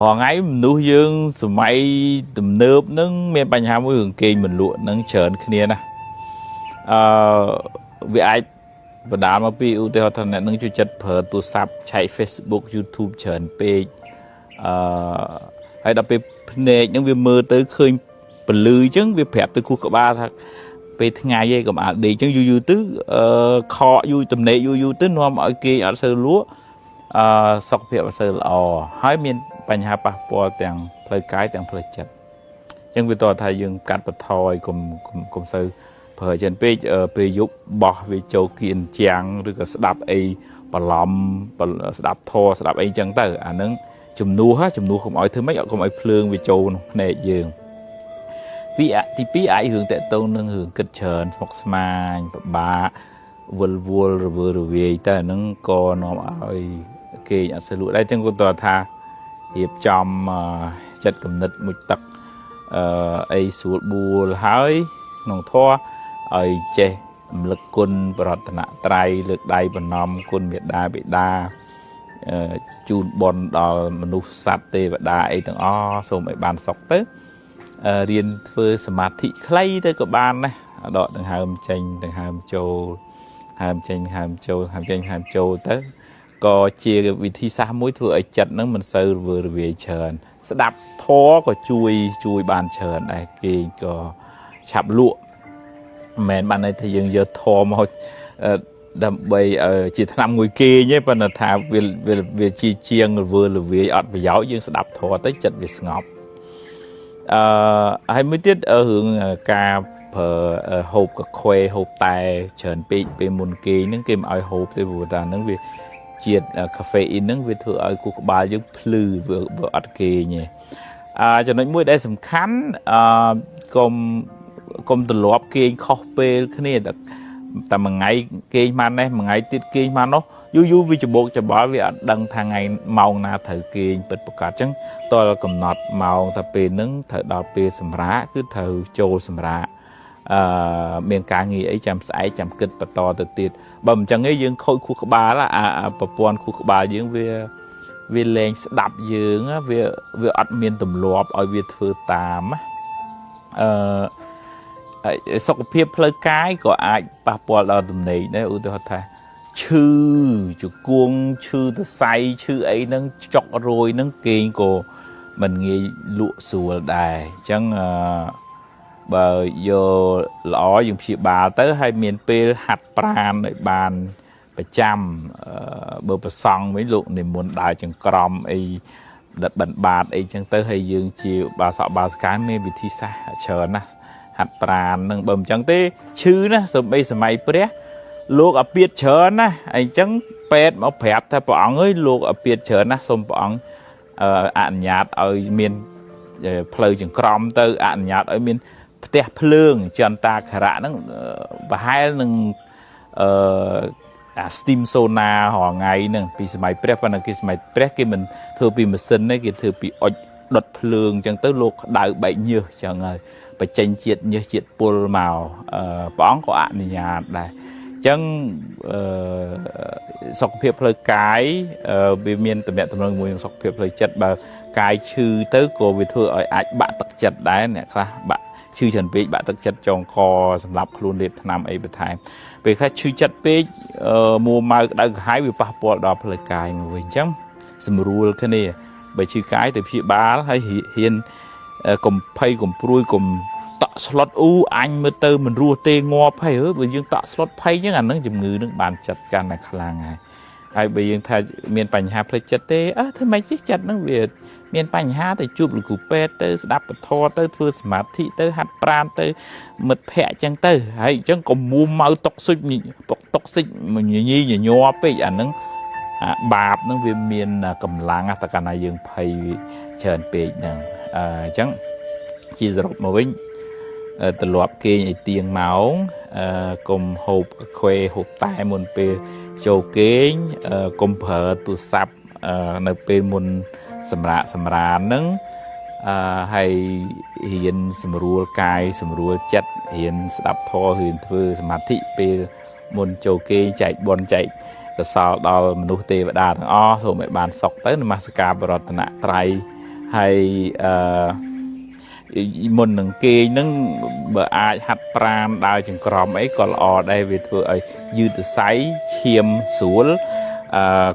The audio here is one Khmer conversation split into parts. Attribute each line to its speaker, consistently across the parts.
Speaker 1: họ ngay nuôi dương sớm mai tầm nớp nâng miền Bắc Hà mới hưởng kinh mình lụa nâng chởn kia nè vì ai và đám mà bị ưu tiên thằng này nâng chú chất phở tu sắp chạy Facebook YouTube chởn page hay đặc biệt này những việc mơ tới khơi bẩn lư chứ việc phép từ khu cậu ba thật về ngày vậy các bạn đi chứ du tứ kho du tầm này du tứ nó mọi kia ở sơ lúa sọc phép ở sơ lò hỏi miềnปัญหาปะปอแต่งเพลย์กายแต่งเพลย์จัดยังวิตัวไทยยังการปะทอยกลมซื้อเผยเช่นไปยุบบ่อวิโจกินเจียงหรือก็สดับไอปลอมสดับทอสดับไอจังเตอร์อันนั้นจุ่มนูkhông ai thứ mấy không ai phượngวิโจnày dương vì thì pi ai hưởngแต่ตรงนึงหึงกึศเชิญสมกสมานบาวัวหรือวีแต่นึงก็น้อมไอเกี่ยสรุปได้จังกุตัวท่าhiệp trong chất cầm nứt một tắc ấy sụt bùa hái nòng thoa ấy che lực quân bật nạ trai lực đầy bần nòng quân việt đa bị đa chun bòn đò manu sát tê và đa ấy từng o số mấy bàn sọc tới riêng với smart thị clay tới các bạn này đọ từng hàm tranh từng hàm châu tới có chia vị thi xa mỗi thừa chặt nó mình sơ vừa về chờn sẽ đạp thó có chui bàn chờn này kia có chạm lụa mền bàn này thì dừng giờ thò mà đầm bầy chỉ năm người kia nhé và là thà về chi chiêng vừa là về ọt về giáo dương sẽ đạp thò tới chặt về ngọc hay mới tiết ở hướng ca phở hộp cái khoe hộp tài chờn bị môn kia những cái ai hộp thì vừa ta những việc chiết cà phê in nâng về thừa ở cuộc bà giống plư vừa ọt kê nhỉ cho nên mỗi đây sầm khán công từ lọp kê khóc bê cái này ta mà ngày kê man này mà ngày tiết kê man nó du vì cho bộ cho bảo vì đăng thang ngày màu na thử kê bật bật cả chẳng tôi là cầm nọt màu ta bê nâng thử đào bê sầm rá cứ thử trâu sầm rá miền cá nghi ấy chăm sải chăm kịch và to từ tiệt bầm chẳng ấy dương khôi khu ba là bồn khu ba dương về lên đạp dương về ăn miền tầm lọp ở việt phơi tàm sọc phiệp phơi cái của ai bồn ở tầm này đấy ưu tiên thay chư chú cuông chư từ say chư ấy nâng chọc rồi nâng kinh của mình nghe lụa sùa đài chẳng bà giờ lõ dùng chị bà tới hai miền pê hạt pran để bàn bà chăm bờ bà song mấy lụa này muốn đại chẳng crom ấy đặt bẩn bạt ấy chẳng tới hay dương chiều bà sọ bà cái mê bị thi xa chờ nè hạt pran nâng bầm chẳng tê chứ nè rồi bây giờ mày pré luộc ở biệt chờ nè anh chẳng pet mà phẹt thay bọn ấy luộc ở biệt chờ nè xong bọn ạn nhạt ở miền phơi chẳng crom tới ạn nhạt ở miền tè phượng chân ta khả rã nó và hai nâng steam sauna họ ngày nâng bị máy prep và nâng cái máy prep cái mình thừa bị mình sinh ấy cái thừa bị đột phượng chẳng tới lúc đại bệnh nhiều chẳng ơi phải tranh chiết như chiết pol màu bóng của ạn nhà này chẳng sọc phiệp lời cái bị miền tầm mẹ tầm nâng mùi sọc phiệp lời chất bà cái chư tới cô vì thừa ở ai bạn tật chất đấy nè bạnชื่อฉันเป็นแบบตักจัดจองคอสำหรับครูเด็ดนำไอ้ไปถ่ายเป็นแค่ชื่อจัดเป็นมัวมาได้หายไปปะปอดดอกเพลกายมาวิ่งจังสมรู้แค่นี้ไปชื่อกายแต่พี่บ้าให้เห็นกลมไพ่กลมปลุยกลมตะสล็อตอู้อันเมื่อเติมมันรัวเตงอไพ่ไปยังตะสล็อตไพ่ยังอันนั้นจมือนึกบานจัดการในคลางไงไอ้ไปยังถ่ายเมียนปัญหาเพลจัดเต้ทำไมชิจัดนั่งเวียดเมียนปัญหาแต่จูบหรือกูเป็ดเตอร์ดับทอเตอร์ฟื้นสมาธิเตอร์หัดปราณเตอร์มัดแผลจังเตอร์ให้จังก็มุมเอาตกซิมันยี่ยัวไปอันนั้นบาปนั่งเวียนเมียนกำลังแต่การนายยังไพ่เชิญไปอย่างจังจีสรุปมาวิ่งตลอดเกยไอเตียงเมาส์กลมหอบเควหอบตายมุนเปโจเกยกลมเผอตุซับในเป็นมุนสำราญนึงให้เห็นสมรู้กายสมรู้จัดเห็นสดับทอเห็นเพื่อสมาธิเป็นมุนโจเกยใจบนใจกระสอบดอมนุษย์เทวดาทั้งอ้อส่งไปบานศกเต้นมาสกาบรตนะไตร hay một nâng kê nâng bờ ai hạt pram đào chừng còm ấy còn ở đây về thừa ấy dư từ sấy chiêm xuống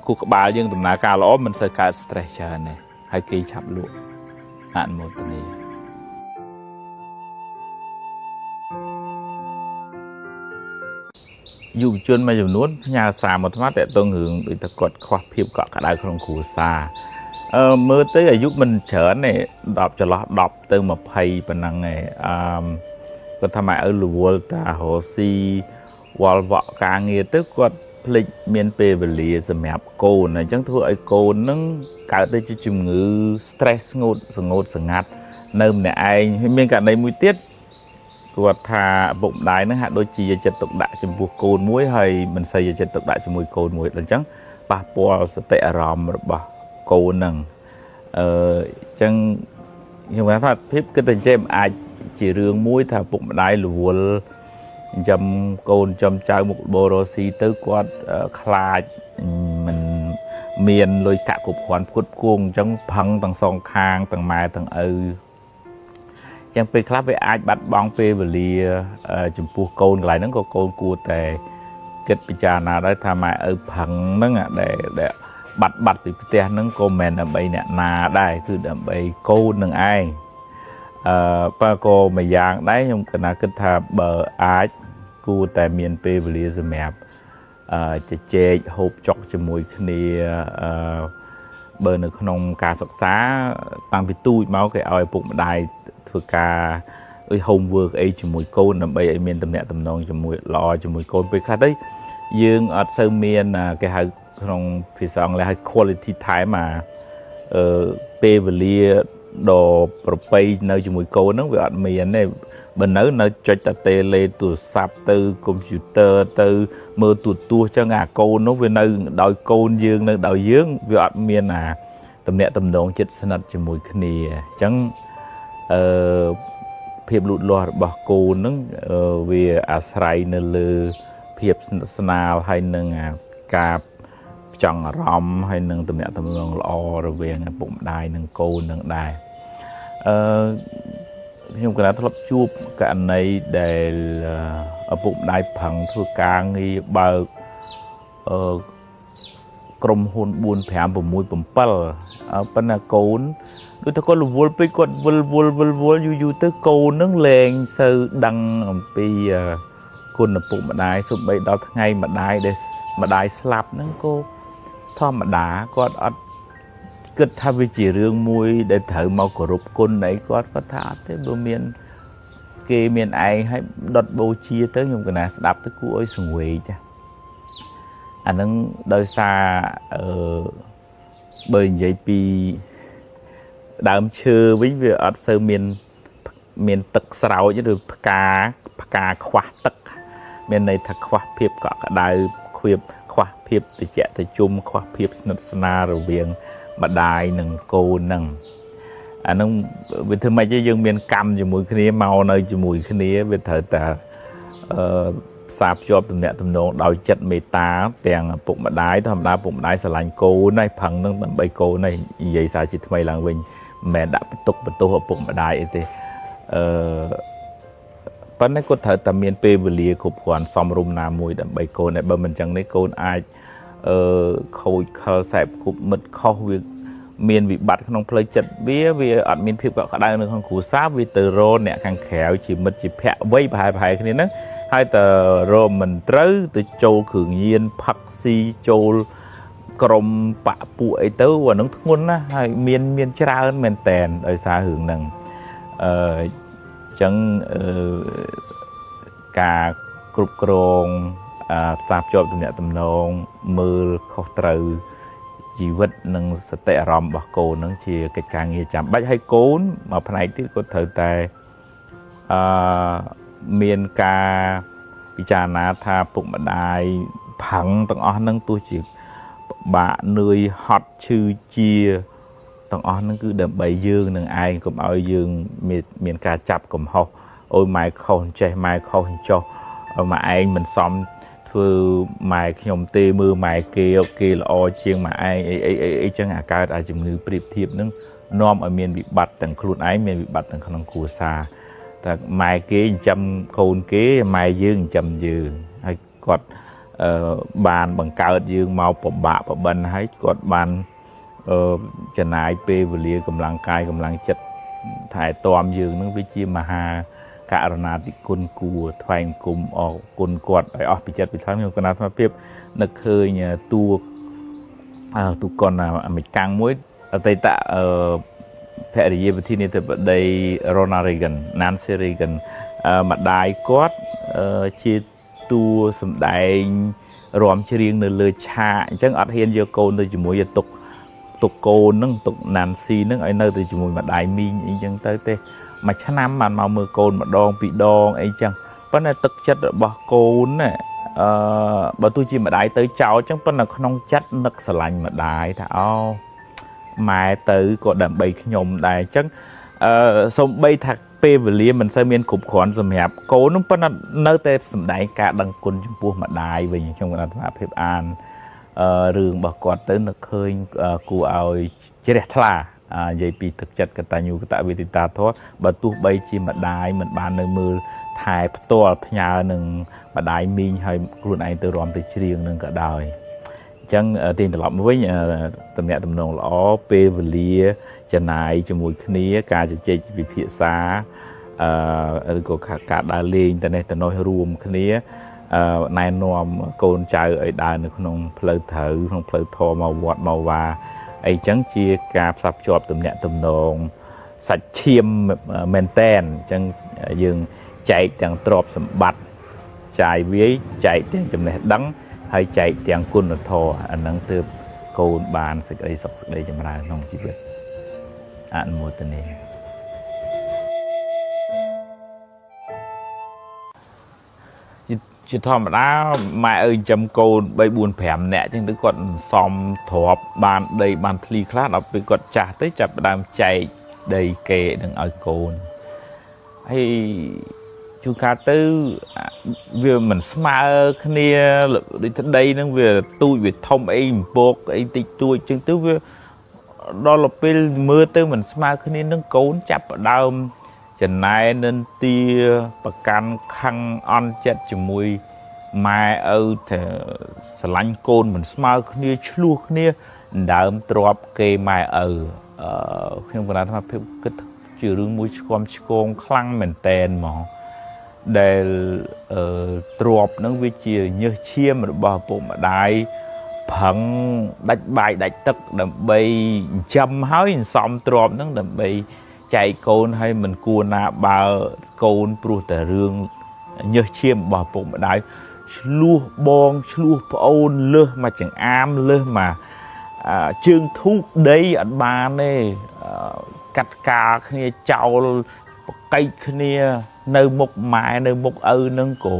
Speaker 1: khu các bà dương tầm nào cao lõ mình sẽ cả stress này hay kê chập luôn hạn một tuần này dù chuyên mà dùng nốt nhà xà một thoát tại tôi hưởng bị ta cột khoa phim cọ cả đại không khu xa mơ tới là giúp mình trở này đọc cho nó đọc từ một thầy phần năng này có tham gia ở lúa ta hồ si wall vợ cá nghe tức quật lịch miền tây về lìa sầm mẹp cô này chẳng thua ấy cô nó cả tới cho chừng ngữ stress ngột ngạt nơi này ai miền cả đây mũi tiết quật thà bụng đái nó hạ đôi chi chật tục đại cho buộc côn muối hay mình xây chật tục đại cho mùi côn muối lần chẳng ba po sẽ tệ ròm bà cô nằng chẳng nhưng mà thật phép cái tình em ai chỉ riêng muối thà bụng đái lùa châm côn châm chai một bồ rô xì tới quát khai mình miền lôi cả cục khoản phút cuồng trong phăng tầng song khang tầng mai tầng chẳng phải khác với ai bắt bóng về về lì chụp phu côn lại nó có côn cua tè kết bị trà nào đấy tham gia ở phẳng nó để bắt bị tè nó comment ở đây nè nà đây cứ ở đây côn đừng ai ba cô mà dạng đấy nhưng cái nào cứ thà bờ ai cua tè miền về lì rồi mẹp chè hộp chọc cho mùi kia bờ nước nông cà sọc xá tăng bị tui máu cái oi bụng đài thừa ca ơi hồng vừa ấy chỉ mùi côn nằm bây ấy miền tầm nhẹ tầm nông chỉ mùi lò chỉ mùi côn bây khác đấy dương ở sơ miền cái hai nông phía sau là hai quality thái mà pe về lia đồ propay nơi chỉ mùi côn nó về ở miền này bên nấu nó cho ta tê lê từ sạp từ computer từ mơ từ tua cho ngà côn nó về nơi đòi côn dương nơi đòi dương về ở miền tầm nhẹ tầm nông chết sinh chỉ mùi khỉ chẳng phiệp lụt lọt bỏ cô nâng về Asrai nơ lơ phiệp snal hay nâng cạp chẳng rõm hay nâng tầm nhẹ tầm nông lọ rồi về bụng đài nâng cô nâng đài nhưng cái đó thật chụp cái anh này để ở bụng đài phẳng thưa ca nghi bờ krom hôn buôn phèm bùm mùi bùm pal bên là côn đôi ta có là vul pe quật vul yu tới côn nâng lên sơ đăng pi côn là bụng mà đài số bảy đó ngày mà đài slap nâng cô thò mà đá con ở kết tham với chỉ riêng mùi để thử màu của rụp côn này có thả thế đồ miền kê miền ai hay đợt bầu chia tới nhưng cái này đạp tới cú ơi sùng quỷ cha anh đang đời xa bởi vậy pi đám chơi với việc ở sơ miền tực sào chứ được cá khoa tực miền này thật khoa phiệp có cả đại phiệp khoa phiệp để chạy tới chung khoa phiệp sna rồi biển mà đài nâng cô nâng anh đang vì thương mày chứ dương miền cam cho mùi khné màu nơi cho mùi khné về thời ta sạp cho tụi mẹ tụi nó đòi chất mê tá tiền bụng mà đái thầm đá bụng đái sẽ lành cô này phẳng nâng tầm bay cô này vậy sao chỉ thay là mình mẹ đã tục ở bụng mà đái thì vấn đề có thể tầm miền pe về lìa cục hoàn xong rùm nào mùi đầm bay cô này bởi mình chẳng lấy cô ai khôi khờ sẹp cục mật kho việc miền bị bắt không plei chật bía vì ở miền phía có đại nữa không cú sát vì từ rô nè khang khéo chỉ mật chỉ phẹ vây bài cái này nó hai tờ rô mình tới từ châu cường nhiên phật si châu crom bạ bụi tới và nó thôn á hai miền tra hơn miền tèn ở xa hưởng nằng chẳng cả cục rong sạp cho tụi nhẹ tụm nông mưa khó trừ chỉ vật nâng sẽ tệ ròm bảo cô nâng chỉ cái càng nghe chạm bách hay cốn mà phần này thì có thời tại miền ca bị trà ná tha bụng mà đài phẳng tầng ớt nâng tôi chỉ bà nơi hot chư chia tầng ớt nâng cứ đầm bầy dương nâng ai cũng ơi dương miền ca chạp cũng học ôi mai không chạy mai không cho mà anh mình xong thưa mai nhom tê mưa mai kia là o chiên mà ai ấy chẳng à cao ai chừng ngư priệp thiệp nâng នាំឲ្យមានវិបត្តិទាំងខ្លួនឯងមានវិបត្តិទាំងក្នុងគ្រួសារតែម៉ែគេចិញ្ចឹមកូនគេម៉ែយើងចិញ្ចឹមយើងហើយគាត់បានបង្កើតយើងមកពិបាកបបិនហើយគាត់បានចំណាយពេលវេលាកម្លាំងកាយកម្លាំងចិត្តថែទាំយើងនឹងវាជាមហាករណាធិគុណគួរថ្វាយគុំអរគុណគាត់ឲ្យអស់ពីចិត្តពីថ្លៃខ្ញុំគណៈអាភិបនឹកឃើញទូកនអាមេរិកាំងមួយអតីតភរិយាប្រធានាធិបតី Ronald Reagan Nancy Reagan ម្ដាយគាត់ជាតួសម្ដែងរាំច្រៀងនៅលើឆាកអញ្ចឹងអត់ហ៊ានយកកូនទៅជាមួយទុកកូនហ្នឹងទុក Nancy ហ្នឹងឲ្យនៅទៅជាមួយម្ដាយមីងអីចឹងទៅទេមួយឆ្នាំបានមកមើលកូនម្ដងពីរដងអីចឹងប៉ុន្តែទឹកចិត្តរបស់កូនណាបើទោះជាម្ដាយទៅចោលចឹងប៉ុន្តែក្នុងចិត្តនឹកស្រឡាញ់ម្ដាយថាអូម៉ែទៅក៏ដើម្បីខ្ញុំដែរអញ្ចឹងសូម្បីថាពេលវេលាមិនសូវមានគ្រប់គ្រាន់សម្រាប់កូននោះប៉ុន្តែនៅតែសម្ដែងការដឹងគុណចំពោះម្ដាយវិញខ្ញុំគណៈភាពអានរឿងរបស់គាត់ទៅនឹកឃើញគួរឲ្យជ្រះថ្លានិយាយពីទឹកចិត្តកតញ្ញូកតវេទិតាធម៌បើទោះបីជាម្ដាយមិនបាននៅមើលថែផ្ទាល់ផ្ញើនឹងម្ដាយមីងឲ្យខ្លួនឯងទៅរំទៅច្រៀងនឹងក៏ដោយអញ្ចឹងទាញត្រឡប់មកវិញតំណាក់តំណងល្អពេលវេលាចំណាយជាមួយគ្នាការជជែកពិភាក្សាឬក៏ការដើរលេងទៅនេះទៅនោះរួមគ្នាណែនាំកូនចៅឲ្យដើរនៅក្នុងផ្លូវត្រូវក្នុងផ្លូវធម៌មកវត្តមកវាអីចឹងជាការផ្សារភ្ជាប់ទំនាក់ទំនងសាច់ឈាមមែនតែនអញ្ចឹងយើងចែកទាំងទ្រព្យសម្បត្តិចាយវាយចែកទាំងចំណេះដឹងហើយចែកទាំងគុណធម៌អាហ្នឹងទើបកូនបានសេចក្តីសុខសេចក្តីចម្រើនក្នុងជីវិតអនុមោទនាជាធម្មតាម៉ែអើយចិញ្ចឹមកូន3 4 5នាក់អញ្ចឹងទៅគាត់សំទ្របបានដីបានភ្លីខ្លះដល់ពេលគាត់ចាស់ទៅចាប់ផ្ដើមចែកដីគេនឹងឲ្យកូនហើយជួនកាលទៅវាមិនស្មើគ្នាដូចដីហ្នឹងវាទូចវាធំអីអំពកអីតិចតួចអញ្ចឹងទៅវាដល់ពេលមើលទៅមិនស្មើគ្នានឹងកូនចាប់ផ្ដើមចំណែនិន្ទាប្រកាន់ខឹងអន់ចិត្តជាមួយម៉ែឪថាស្រឡាញ់កូនមិនស្មើគ្នាឆ្លោះគ្នាដើមទ្របគេម៉ែឪខ្ញុំគណៈថាភាពគិតជារឿងមួយឆ្គាំឆ្គងខ្លាំងមែនតែនហ្មងដែលទ្របហ្នឹងវាជាញើសឈាមរបស់ឪពុកម្ដាយប្រឹងដាច់បាយដាច់ទឹកដើម្បីចិញ្ចឹមហើយសំទ្របហ្នឹងដើម្បីចែកកូនឲ្យមិនគួរណាបើកូនព្រោះតែរឿងញើសឈាមរបស់ឪពុកម្ដាយឆ្លោះបងឆ្លោះប្អូនលើសមកចង្អាមលើសមកជើងធូកដីអត់បានទេកាត់ការគ្នាចោលប្រកែកគ្នានៅមុខម៉ែនៅមុខឪនឹងក៏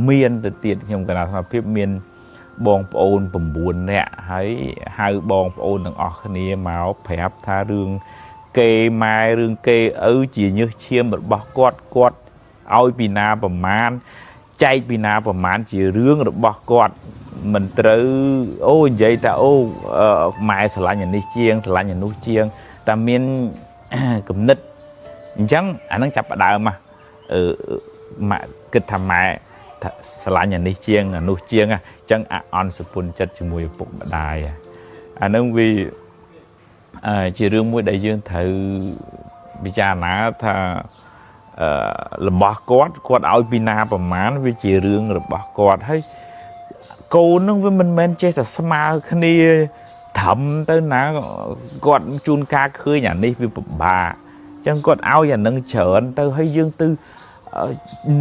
Speaker 1: មានទៅទៀតខ្ញុំគណៈថាភាពមានបងប្អូន9នាក់ហើយហៅបងប្អូនទាំងអស់គ្នាមកប្រាប់ថារឿងគេម៉ែរឿងគេឪជាញើសឈាមរបស់គាត់ឲ្យពីណាប្រមាណចែកពីណាប្រមាណជារឿងរបស់គាត់មិនត្រូវអូនិយាយថាអូម៉ែស្រឡាញ់អានេះជាងស្រឡាញ់អានោះជាងតែមានគំនិតអញ្ចឹងអានឹងចាប់ផ្ដើមម៉ាក់គិតថាម៉ែស្រឡាញ់អានេះជាងអានោះជាងអញ្ចឹងអន់សពុនចិត្តជាមួយឪពុកម្ដាយអានឹងវាជារឿងមួយដែលយើងត្រូវពិចារណាថារបស់គាត់ឲ្យពីណាប្រមាណវាជារឿងរបស់គាត់ហើយកូននឹងវាមិនមែនចេះតែស្មើគ្នាត្រឹមទៅណាគាត់ជួនកាលឃើញអានេះវាពិបាកអញ្ចឹងគាត់ឲ្យអានឹងច្រើនទៅហើយយើងទៅ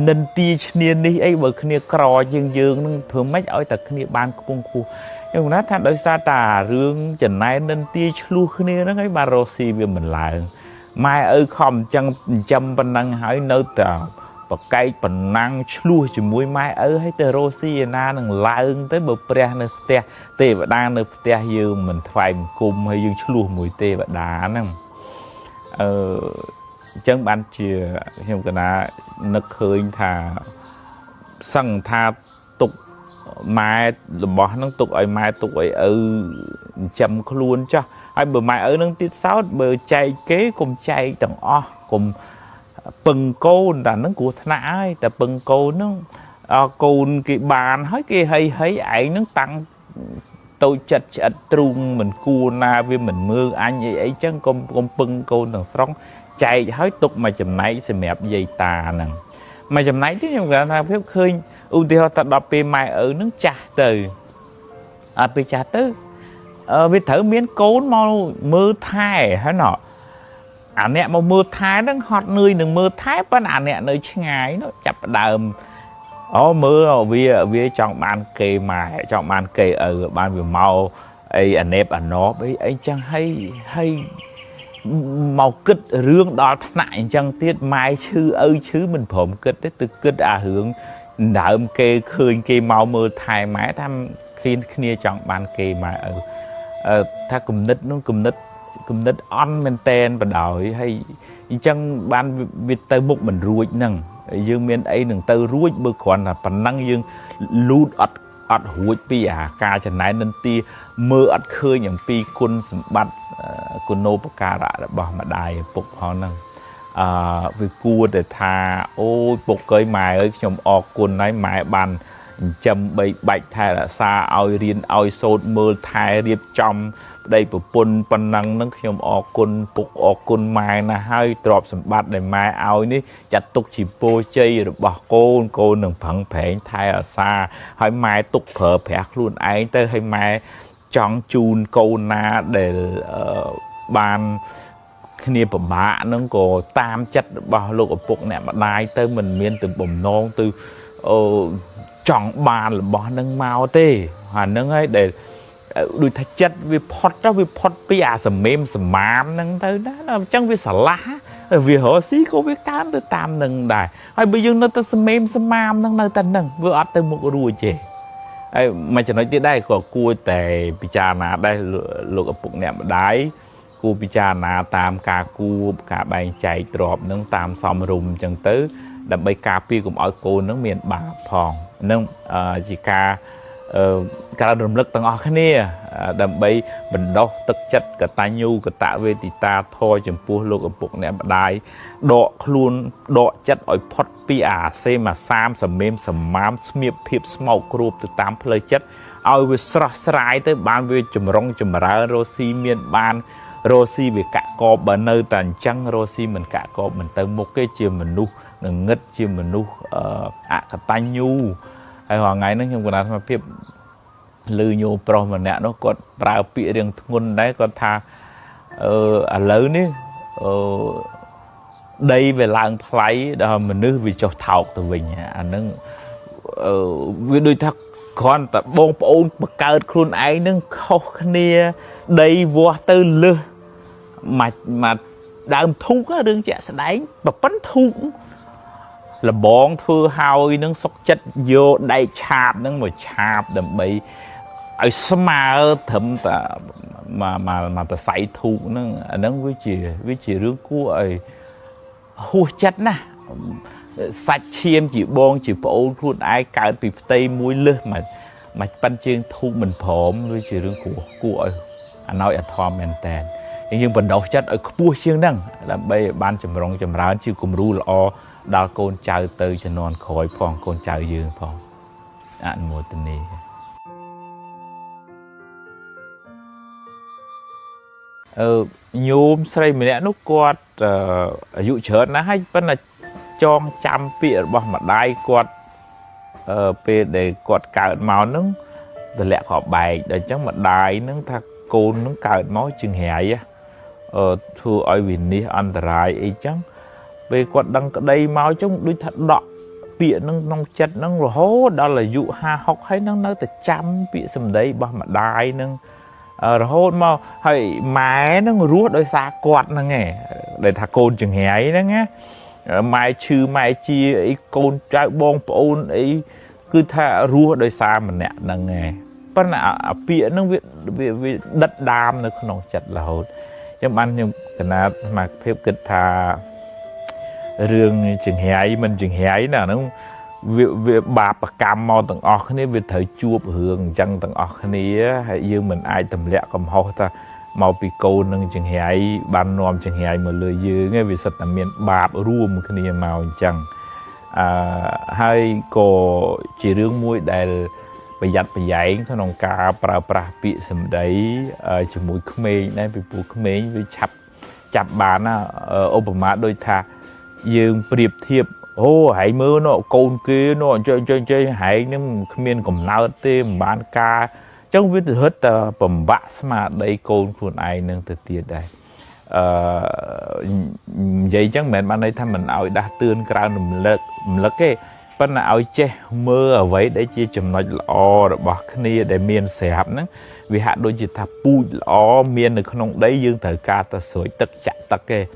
Speaker 1: និន្ទាឈ្នានេះអីបើគ្នាក្រយើងនឹងធ្វើម៉េចឲ្យតែគ្នាបានខ្ពង់ខ្ពស់ខ្ញុំណាថាដោយសារតារឿងចំណែននិន្ទាឆ្លោះគ្នាហ្នឹងហើយបានរស់ស៊ីវាមិនឡើងម៉ែឪខំអញ្ចឹងចិញ្ចឹមប៉ុណ្ណឹងហើយនៅតែប្រកែកប៉ុណ្ណាំងឆ្លោះជាមួយម៉ែឪហើយទៅរស់ស៊ីឯណានឹងឡើងទៅបើព្រះនៅផ្ទះទេវតានៅផ្ទះយើងមិនថ្វាយបង្គំហើយយើងឆ្លោះមួយទេវតាហ្នឹងអញ្ចឹងបានជាខ្ញុំកណានឹកឃើញថាសឹងថាទុកម៉ែរបស់ហ្នឹងទុកឲ្យម៉ែទុកឲ្យឪចិញ្ចឹមខ្លួនចាស់ ហើយបើម៉ែឪនឹងទៀតសោតបើចែកគេកុំចែកទាំងអស់កុំពឹងកូនតែនឹងគ្រោះថ្នាក់ហើយតែពឹងកូននឹងកូនគេបានហើយគេហីឯងនឹងតាំងតូចចិត្តឆ្អិតទ្រូងមិនគួរណាវាមិនមើលអញអីចឹងកុំពឹងកូនទាំងស្រុងចែកហើយទុកមកចំណែកសម្រាប់យាយតាហ្នឹងមកចំណែកទីខ្ញុំគាត់ថាភាពឃើញឧទាហរណ៍តែដល់ពេលម៉ែឪនឹងចាស់ទៅអត់ពេលចាស់ទៅវាត្រូវមានកូនមកមើលថែហើយណោះអាអ្នកមកមើលថែហ្នឹងហត់នឿយនឹងមើលថែប៉ុន្តែអាអ្នកនៅឆ្ងាយនោះចាប់ផ្ដើមមើលវាចង់បានគេម៉ែចង់បានគេឪបានវាមកអីអាណេបអាណបអីចឹងហើយមកគិតរឿងដល់ថ្នាក់អញ្ចឹងទៀតម៉ែឈឺឪឈឺមិនព្រមគិតទេទៅគិតអារឿងដើមគេឃើញគេមកមើលថែម៉ែថាគ្នាចង់បានគេម៉ែឪថាគំនិតនោះគំនិតអន់មែនតែនបដ ாய் ហើយអញ្ចឹងបានវាទៅមុខមិនរួចហ្នឹងយើងមានអីនឹងទៅរួចបើគ្រាន់តែប៉ុណ្ណឹងយើងលូតអត់រួចពីអាការចំណែននិន្ទាមើលអត់ឃើញអំពីគុណសម្បត្តិគុណូបការៈរបស់ម្ដាយឪពុកផងហ្នឹងវាគួរតែថាអូយពុកអើយម៉ែអើយខ្ញុំអរគុណហើយម៉ែបានចិញ្ចឹមបីបាច់ថែរក្សាឲ្យរៀនឲ្យសូត្រមើលថែរៀបចំប្តីប្រពន្ធប៉ុណ្ណឹងហ្នឹងខ្ញុំអរគុណពុកអរគុណម៉ែណាស់ហើយទ្រព្យសម្បត្តិដែលម៉ែឲ្យនេះចាត់ទុកជាពរជ័យរបស់កូននឹងប្រឹងប្រែងថែរក្សាហើយម៉ែទុកប្រើប្រាស់ខ្លួនឯងទៅហើយម៉ែចង់ជូនកូនណាដែលបានគ្នាពិបាកហ្នឹងក៏តាមចិត្តរបស់លោកឪពុកអ្នកម្ដាយទៅមិនមានទៅបំណងទៅចង់បានរបស់ហ្នឹងមកទេអាហ្នឹងហើយដែលដូចថាចិត្តវាផុតពីអាសមេមសមាមហ្នឹងទៅណាអញ្ចឹងវាស្រឡះវារស់ស៊ីក៏វាកើនទៅតាមនឹងដែរហើយបើយើងនៅតែសមេមសមាមហ្នឹងនៅតែហ្នឹងវាអត់ទៅមុខរួចទេហើយមួយចំណុចទៀតដែរក៏គួរតែពិចារណាដែរលោកឪពុកអ្នកម្ដាយគួរពិចារណាតាមការគួរការបែងចែកទ្រព្យហ្នឹងតាមសមរម្យអញ្ចឹងទៅដើម្បីការពារកុំឲ្យកូនហ្នឹងមានបាបផងហ្នឹងជាការរំលឹកទាំងអស់គ្នាដើម្បីបណ្ដុះទឹកចិត្តកតញ្ញូកតវេទិតាធម៌ចំពោះលោកឪពុកអ្នកម្ដាយដកខ្លួនដកចិត្តឲ្យផុតពីអាសេមាសាមសមេមសមាមស្មៀបភាពស្មោកគ្រួបទៅតាមផ្លូវចិត្តឲ្យវាស្រស់ស្រាយទៅបានវាចម្រុងចម្រើនរស់ស៊ីមានបានរស់ស៊ីវាកាក់កបបើនៅតែអញ្ចឹងរស់ស៊ីមិនកាក់កបមិនទៅមុខទេជាមនុស្សងងឹតជាមនុស្សអកតញ្ញូហើយរាល់ថ្ងៃហ្នឹងខ្ញុំគណនាស្មារតីលឺញោមប្រុសម្នាក់នោះគាត់ប្រើពាក្យរៀងធ្ងន់ដែរគាត់ថាឥឡូវនេះដីវាឡើងថ្លៃដល់មនុស្សវាចុះថោកទៅវិញអាហ្នឹងវាដូចថាគ្រាន់តែបងប្អូនបង្កើតខ្លួនឯងនឹងខុសគ្នាដីវាស់ទៅលើសមកដើមធូករឿងជាក់ស្ដែងប្រពន្ធធូកលបងធ្វើហើយនឹងសុកចិត្តយកដែកឆាបហ្នឹងមកឆាបដើម្បីឲ្យស្មើត្រឹមតែមកប្រស័យធូកហ្នឹងអាហ្នឹងវាជារឿងគួរឲ្យហួសចិត្តណាស់សាច់ឈាមជាបងជាប្អូនខ្លួនឯងកើតពីផ្ទៃមួយលើសមកប៉ិនជើងធូកមិនព្រមវាជារឿងគួរឲ្យអាណោចអាធមមែនតើយើងបណ្ដុះចិត្តឲ្យខ្ពស់ជាងហ្នឹងដើម្បីបានចម្រុងចម្រើនជាគំរូល្អដល់កូនចៅទៅជំនាន់ក្រោយផងកូនចៅយើងផងអនុមោទនាញោមស្រីម្នាក់នោះគាត់អាយុច្រើនណាស់ហើយប៉ុន្តែចងចាំពាក្យរបស់ម្ដាយគាត់ពេលដែលគាត់កើតមកហ្នឹងទម្លាក់ខោបែកដល់អញ្ចឹងម្ដាយហ្នឹងថាកូនហ្នឹងកើតមកជាងរាយធ្វើឲ្យវិនិច្ឆ័យអន្តរាយអីចឹងពេលគាត់ដឹងក្តីមកចឹងដូចថាដកពាក្យហ្នឹងក្នុងចិត្តហ្នឹងរហូតដល់អាយុ50 60ហើយហ្នឹងនៅតែចាំពាក្យសម្ដីរបស់ម្ដាយហ្នឹងរហូតមកហើយម៉ែហ្នឹងរស់ដោយសារគាត់ហ្នឹងឯងដែលថាកូនចង្រៃហ្នឹងណាម៉ែឈឺម៉ែជាអីកូនចៅបងប្អូនអីគឺថារស់ដោយសារម្នាក់ហ្នឹងឯងប៉ុន្តែអាពាក្យហ្នឹងវាដិតដាមនៅក្នុងចិត្តរហូតខ្ញុំបានខ្ញុំកណាត់ស្មារតីគិតថារឿងចង្រៃមិនចង្រៃណាហ្នឹងវាបាបកម្មមកទាំងអស់គ្នាវាត្រូវជួបរឿងអញ្ចឹងទាំងអស់គ្នាហើយយើងមិនអាចទម្លាក់កំហុសថា mau pi câu nâng chừng hái ban nom chừng hái mà lười dư nghe vì sạch tạm miền bạp ruộng cái này màu chẳng hai cô chỉ riêng mũi đại bây giờ bây giờ thằng nông cá pra bị sầm đấy chỉ mũi khmei này bị bù khmei với chập bàn Obama đôi thà dương priệp thiệp ô hãy mơ nó côn kia nó chơi hãy nhưng miền cầm lao tê bán ca trong viết hết bầm bạ mà đây côn khuôn ai nâng từ tiền đây vậy chắc mẹ bạn ấy thằng mình ao đã tương cao nằm lật cái bạn nào che mơ ở vậy để chia chùm nói lọ rồi bỏ cái này để miền xẹp nữa vì hạ đôi chỉ thà pu lọ miền được không đấy dương thời ca ta sửa tất chặt tất cái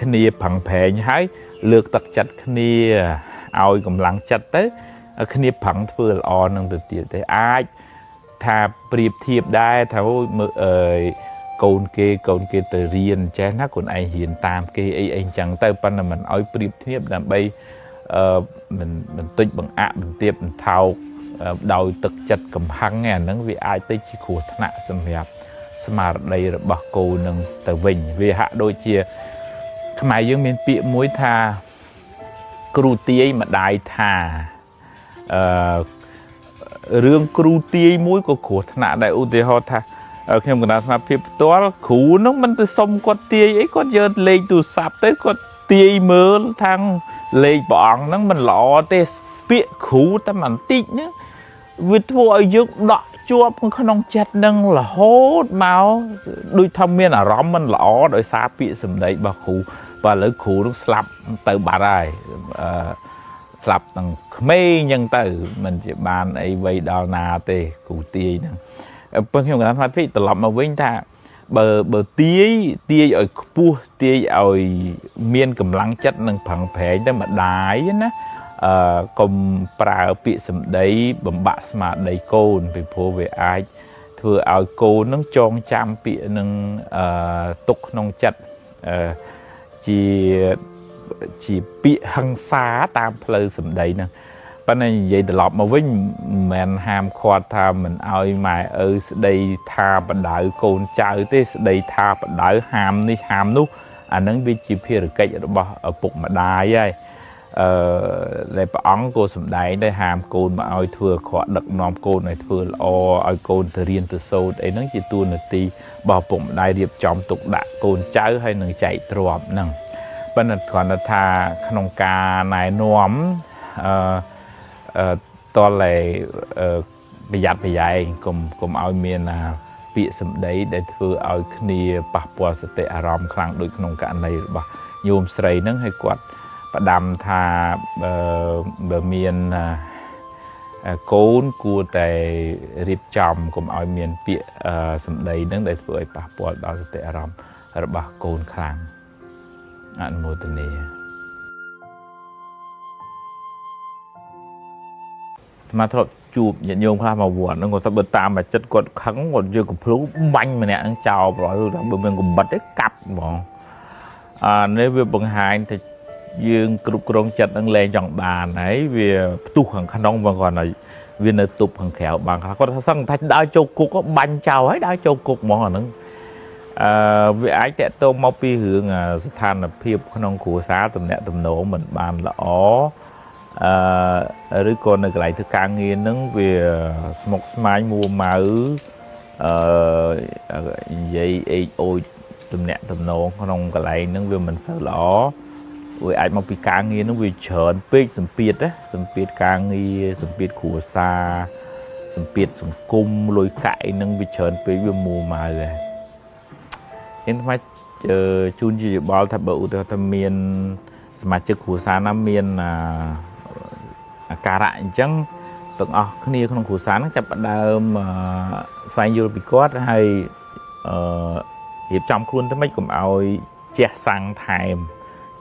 Speaker 1: này bằng phèn hái lược tật chặt khi ao cầm lăng chặt tới khi bằng vừa lò nâng từ tiền tới ai thà priệp thiệp đai thấu côn kê từ riêng trái nát còn ai hiện tam kê anh chẳng tay pan là mình oi priệp thiệp làm bay mình tích bằng ạ mình tiếp mình thao đầu tật chặt cầm hăng nghe nâng vì ai tới chỉ khổ nạ xâm hẹp mà đây là bạc cô nâng từ vinh vì hạ đôi chia mà dương miền bịa muối tha cừu tía mà đại thà rương cừu tía muối của khổ nạ đại u tê ho tha khi mà nói phép toán khủ nó mình từ sông con tía ấy con giờ lên từ sạp tới con tía mơ thằng lên bọn nó mình lọ tê bịa khủ ta mình tịnh nhá vì thôi dương đọ chua không nông chặt nâng là hốt máu đôi thâm miên là rõm mình lọ đôi xa bị sầm đấy bà khủ và lấy khủ nó slap từ bà này slap thằng mê nhân từ mình chỉ bàn ấy vây đào nà tê cụ tía nè bên khi người ta phát từ lọc mà với ta bờ tía ở pu tía ở miên cầm lăng chất nâng phẳng phế để mà đái nhá cùng bà bị sầm đấy bầm bạ mà đầy côn về phố về ai thừa áo cô nó tròn chăm bị nâng tục nông chặt chỉ bị hăng xá tam plei sầm đấy nè bên này vậy từ lọp mà với mình ham khoa tha mình ai mà đây tha bận đợi côn chơi tới đây tha bận đợi ham đi ham nút anh能bị chỉ phía cáiរបស់ពុកម្ដាយហើយដែលព្រះអង្គក៏សម្ដែងដែរហាមកូនមកឲ្យធ្វើខកដឹកនាំកូនឲ្យធ្វើល្អឲ្យកូនទៅរៀនទៅសូត្រអីហ្នឹងជាតួនាទីរបស់ពុកម្ដាយរៀបចំទុកដាក់កូនចៅហើយនឹងចែកទ្រព្យហ្នឹងប៉ុន្តែគ្រាន់តែថាក្នុងការណែនាំតលែប្រយ័ត្នប្រយែងកុំឲ្យមានពាក្យសម្ដីដែលធ្វើឲ្យគ្នាប៉ះពាល់សតិអារម្មណ៍ខ្លាំងដូចក្នុងករណីរបស់ញោមស្រីហ្នឹងហើយគាត់ផ្ដាំថាបើមានកូនគួរតែរៀបចំកុំឲ្យមានពាក្យសម្ដីហ្នឹងដែលធ្វើឲ្យប៉ះពាល់ដល់សតិអារម្មណ៍របស់កូនខ្លាំងអនុមោទនាมาทบจูบញាតិញោមខ្លះមកវត្តហ្នឹងគាត់ទៅបើតាមមកចិត្តគាត់ខឹងគាត់យកកំភ្លូបាញ់ម្នាក់ហ្នឹងចោលប្រហែលបើមានកំបិតទេកាប់ហ្មងនេះវាបង្ហាញថាយើងគ្រប់គ្រងចិត្តនឹងលែងចង់បានហើយវាផ្ទុះខាងក្នុងបងគាត់ឲ្យវានៅទប់ខាងក្រៅបានខ្លះគាត់ថាសឹងថាដើរចូលគុកបាញ់ចោលហើយដើរចូលគុកហ្មងអាហ្នឹងវាអាចតកតមកពីរឿងស្ថានភាពក្នុងគ្រួសារទំនាក់ទំនងមិនបានល្អឬក៏នៅកន្លែងធ្វើការងារហ្នឹងវាស្មុគស្មាញមួម៉ៅនិយាយអេចអូចទំនាក់ទំនងក្នុងកន្លែងហ្នឹងវាមិនសូវល្អវាអាចមកពីការងារហ្នឹងវាច្រើនពេកសម្ពាធណាសម្ពាធការងារសម្ពាធគ្រួសារសម្ពាធសង្គមលុយកាក់ហ្នឹងវាច្រើនពេកវាមួម៉ៅដែរខ្ញុំថ្មជូនជាយោបល់ថាបើឧទាហរណ៍ថាមានសមាជិកគ្រួសារណាមានអាការៈអញ្ចឹងទាំងអស់គ្នាក្នុងគ្រួសារហ្នឹងចាប់ផ្ដើមស្វែងយល់ពីគាត់ហើយរៀបចំខ្លួនទៅម៉េចកុំឲ្យជះសាំងថែម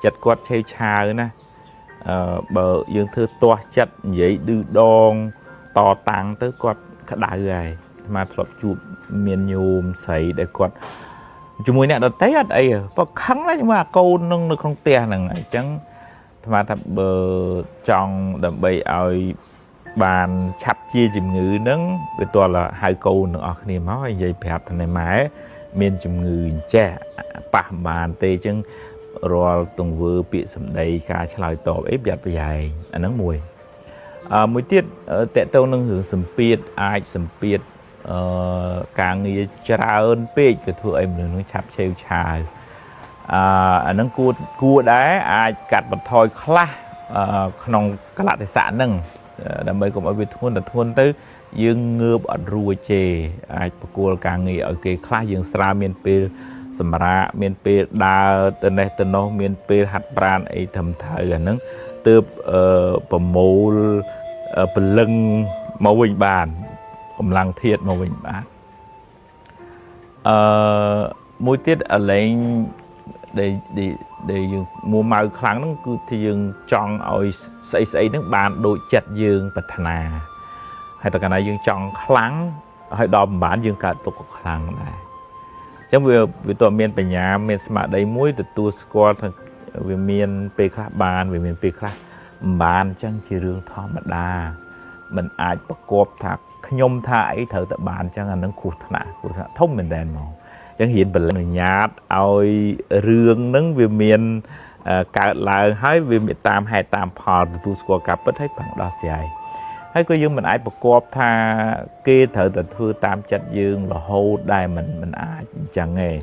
Speaker 1: ចិត្តគាត់ឆេវឆាវណាបើយើងធ្វើទាស់ចិត្តនិយាយឌឺដងតតាំងទៅគាត់ក្តៅហើយស្មាធ្លាប់ជួបមានញោមស្រីដែលគាត់ជាមួយអ្នកដទៃអត់អីបើខឹងណាស់ជាមួយអាកូននឹងនៅក្នុងផ្ទះហ្នឹងអញ្ចឹងស្មាថាបើចង់ដើម្បីឲ្យ bàn chặt chia chìm ngữ nâng với tôi là hai câu nữa khi mà nói vậy phải thành này mãi miền chìm ngữ trẻ bà bàn tê chân rồi từng vừa bị sầm đầy cả trả tổ ép giặt dài anh nắng mùi mùi tiết tệ tâu nâng hưởng sầm piệt ai sầm piệt càng nghĩ trả ơn pê cái thua em nó chặt treo chài anh nắng cua đá ai cắt bật thôi khla nòng các loại tài sản nâng đam mê của mọi việc thôn tới dương ngược ở rùa chè ai cua càng nghĩ ở cái khla dương sra miền pê sầm ra miền pê đa tên này tên nó miền pê hạt brand ấy thầm thời là nâng từ bầm mồ bầm lưng màu bình bàn cầm lăng thiệt màu bình bàn mối tiết ở lấy để mua màu kháng nó cứ thì dương chọn ở xây nước bàn đội chặt dương bật nà hay tất cả này dương chọn kháng hay đòm bán dương cả tục kháng này chẳng vì tụi miền bên nhà miền smart đây muối từ tu squat về miền pe khá bàn về miền pe khá bàn chẳng chỉ riêng thọ mà đa mình ai bắt cọp thạc nhôm thải thở tại bàn chẳng là nó cụt nạ thông mình đèn màu chẳng hiện bình là nhát ôi riêng nâng về miền cả là hai về miền tam hay tam phò tu squat cặp bất hết bằng đó dài hay có dương mình ai bắt cọp tha kê thở tại thưa tam chặt dương là hô đài mình ai chẳng nghe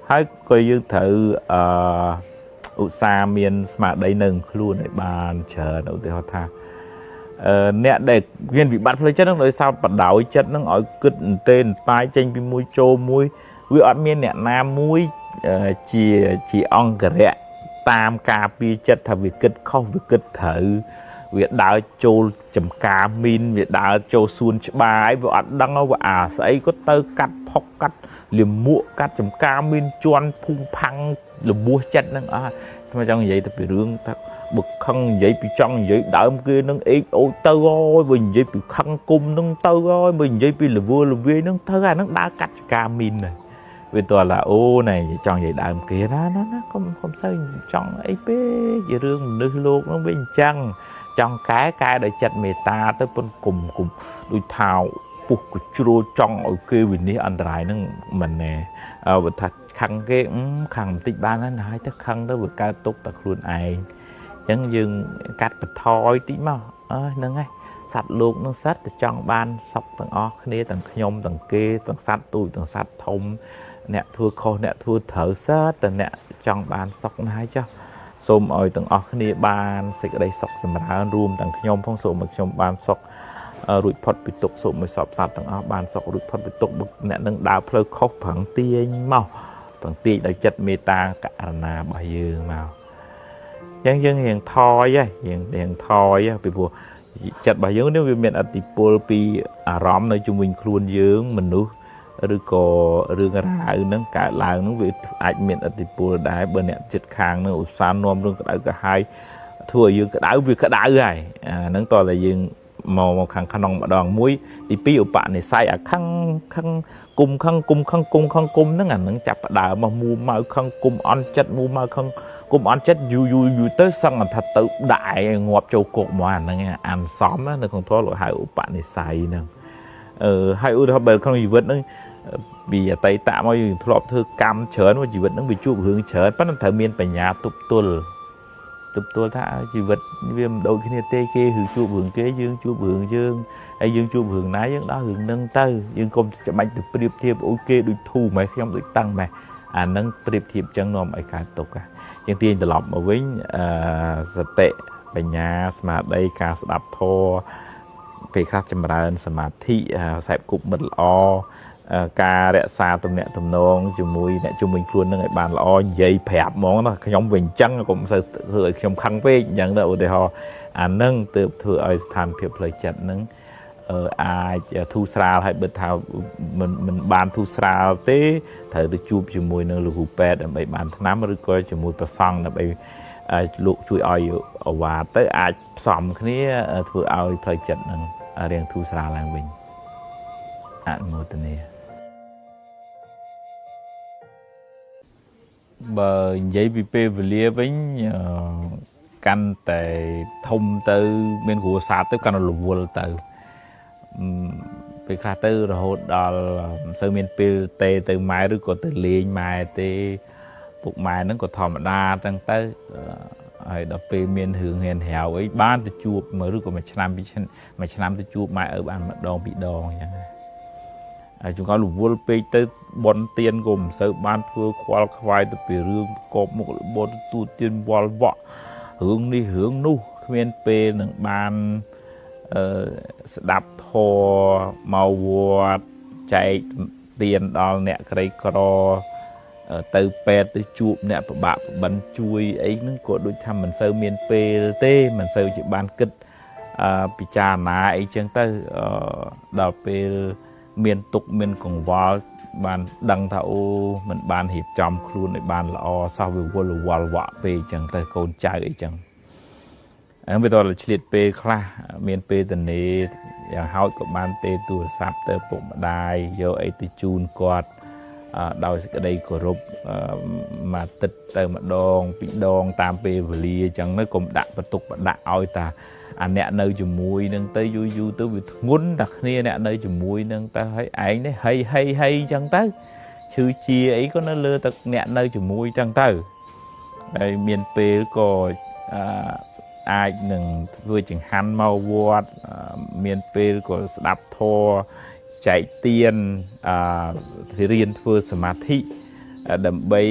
Speaker 1: hay có dương thử xa miền mà đây nâng luôn để bàn chờ đầu tiên họ tha nè để viên bị bắt lấy chất nó nói sao bắt đầu chất nó ở cứt tên tai tranh bị môi trô môi vì ở miền nè nam môi chỉ on cái tam ca pi chất thà việc cứt không việc cứt thử việc đào trô chấm cá min việc đào trô xuân bài việc đăng nó và sẽ có tơ cắt phóc cắt liềm muộn cắt chấm cá min choan phung phăng là mua chất nó mà trong vậy thì bị rương ta bực khăn vậy bị trong vậy đỡ kia nó ít ô tơ ơi mình vậy bị khăn cung nó tơ ơi mình vậy bị là vua là viên nó tơ ra nó đã cắt cà min này vì tôi là ô này trong vậy đỡ kia nó không sao trong ấy bé vậy rương nước luôn nó bên chân trong cái để chặt mề ta tới bên cùng đôi thảo buộc của chua trong ở kia vì ní anh trai nó mình nè thật khăn cái khăn tích ban nó nói chắc khăn đó vừa cao tốt tập luôn ai chẳng dừng cắt bật thôi tí mà nâng ngay sạch luôn nó sát từ trong ban sọc tầng o kia tầng nhôm tầng kia tầng sát tôi tầng sát thông nè thua khô nè thua thở sát tầng nè trong ban sọc nói cho xôm ơi tầng o kia ban xịt ở đây sọc tầng ra room tầng nhôm phong số một trong ban sọc rụi phật bị tục số mới sọp sát tầng o ban sọc rụi phật bị tục nè nâng đào phơi khóc phẳng tiên màu phẳng tiên đã chất meta cả là bao nhiêu màu dân hiện thoi á hiện thoi á bị buộc chặt bài dưỡng nếu miền atipol pi róm nơi trung bình khuôn dưỡng mình nu rồi có rương ra nó cả là nó bị ảnh miền atipol đá bên này chết khang nó san nom rương cả cả hai thua dưỡng cả đảo việc cả đảo này nó to là dưỡng màu khang khăn nòng mà đòn muối thì pi ở bạn này sai khăn cung nó ngàn nó chặt đảo mà mua màu khăn cung on chất mua màu khăn cũng ăn chết vui tới xong là thật tự đại ngọt châu cột mà nghe ăn xóm á nó còn thôi loại hai bạn này xài nè hai thôi bờ không gì vật nó bị tay tạm ơi thọp thư cam chớn mà chỉ vật nó bị chụp hướng chớn bắt nó thở miên phải nhà tục tuần thả chỉ vật viêm đôi khi tê kia hướng chụp hướng kế dương chụp hướng dương hay dương chụp hướng nái dương đó hướng nâng tơ dương công chậm mạnh từ priệp thiệp ok đôi thu mày không được tăng mày nâng priệp thiệp chân nôm ai cả tục àยังตีนตลอดมาวิ่งสเตะปัญญาสมาธิการสดับทอไปคาดจำเริญสมาธิใส่กุบมันล้อการเรศาตัวเนี้ยตัวน้องจมูกเนี่ยจมูกครุนนั่งไอ้บานล้อใหญ่แผลมองนะขยมวิ่งจังก็มันเถื่อขยมคังเป้อย่างเดียวเดี๋ยวนั่งเติบเถื่อไอ้สถานเพียบเลยจัดนั่งthu sra hay bật thảo mình bàn thu sra thế thời từ chụp cho mùi năng lực hụt để bảy bàn tháng rồi coi cho mùi xong là bảy luộc chui oi ở và tới ai xòm cái này thừa oi thời trận năng riêng thu sra làng mình một tuần này bờ giấy bp về lia với កាន់តែធំទៅមានគ្រួសារទៅកាន់តែរវល់ទៅពេលខ្លះទៅរហូតដល់មិនសូវមានពេលទេទៅម៉ែឬក៏ទៅលេងម៉ែទេពុកម៉ែហ្នឹងក៏ធម្មតាចឹងទៅហើយដល់ពេលមានរឿងហ៊ានហាវអីបានទៅជួបមើលឬក៏មួយឆ្នាំទៅជួបម៉ែឪបានម្ដងពីរដងអញ្ចឹងហើយជួនកាលរវល់ពេកទៅបនទៀនក៏មិនសូវបានធ្វើខ្វល់ខ្វាយទៅពីរឿងកបមុខរបរទូទៀនវល់វក់រឿងនេះរឿងនោះគ្មានពេលនឹងបានស្ដាប់ធម៌មកវត្តចែកទៀនដល់អ្នកក្រីក្រទៅពេទ្យទៅជួបអ្នកពិបាកបិណ្ឌជួយអីហ្នឹងក៏ដូចថាមិនសូវមានពេលទេមិនសូវជាបានគិតពិចារណាអីចឹងទៅដល់ពេលមានទុកមានកង្វល់បានដឹងថាអូមិនបានរៀបចំខ្លួនឲ្យបានល្អសោះវាវល់វល់វក់ពេកចឹងទៅកូនចៅអីចឹងហើយវាដល់ឆ្លៀតពេលខ្លះមានពេលតនេយ៉ាងហោចក៏បានទេទូរស័ព្ទទៅពុកម្ដាយយកអីទៅជូនគាត់ដោយសេចក្តីគោរពមួយទឹកទៅម្ដងពីរដងតាមពេលវេលាអញ្ចឹងទៅកុំដាក់បន្ទុកបដាក់ឲ្យតាអាអ្នកនៅជាមួយនឹងទៅយូរទៅវាធ្ងន់តែគ្នាអ្នកនៅជាមួយនឹងទៅហើយឯងនេះហីអញ្ចឹងទៅឈឺជាអីក៏នៅលើទឹកអ្នកនៅជាមួយអញ្ចឹងទៅហើយមានពេលក៏អាចនឹងធ្វើចង្ហាន់មកវត្តមានពេលក៏ស្ដាប់ធម៌ចែកទៀនរៀនធ្វើសមាធិដើម្បី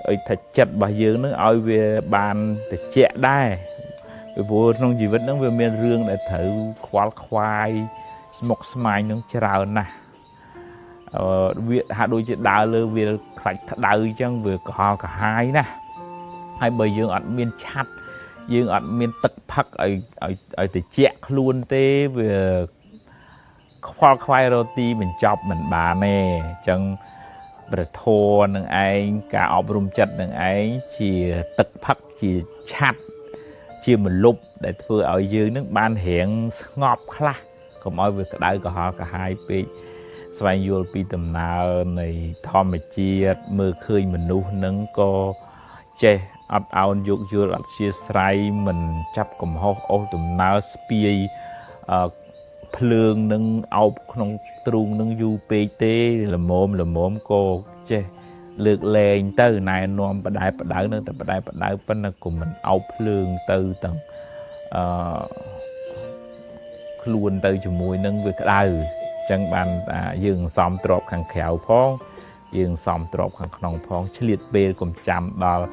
Speaker 1: ឲ្យថាចិត្តរបស់យើងនឹងឲ្យវាបានត្រជាក់ដែរពីព្រោះក្នុងជីវិតហ្នឹងវាមានរឿងដែលត្រូវខ្វល់ខ្វាយស្មុគស្មាញនឹងច្រើនណាស់វាហាក់ដូចជាដើរលើវាលខ្លាច់ក្តៅអញ្ចឹងវាកុហកកាហាយណាស់ហើយបើយើងអត់មានឆាត់យើងអត់មានទឹកផឹកឲ្យត្រជាក់ខ្លួនទេវាខ្វល់ខ្វាយរកទីបញ្ចប់មិនបានទេអញ្ចឹងព្រះធម៌នឹងឯងការអប់រំចិត្តនឹងឯងជាទឹកផឹកជាឆាត់ជាមលុបដែលធ្វើឲ្យយើងនឹងបានរៀងស្ងប់ខ្លះកុំឲ្យវាក្តៅក្រហល់កាហាយពេកស្វែងយល់ពីដំណើរនៃធម្មជាតិមើលឃើញមនុស្សនឹងក៏ចេះអត់អោនយោគយល់អត់ជាស្រ័យមិនចាប់កំហុសអូសដំណើរស្ពាយភ្លើងនឹងអោបក្នុងទ្រូងនឹងយូរពេកទេល្មមក៏ចេះលើកលែងទៅណែនាំបដៅនៅតែបដៅប៉ុន្តែក៏មិនអោបភ្លើងទៅទាំងខ្លួនទៅជាមួយនឹងវាក្តៅអញ្ចឹងបានថាយើងសំទ្របខាងក្រៅផងយើងសំទ្របខាងក្នុងផងឆ្លៀតពេលកុំចាំដល់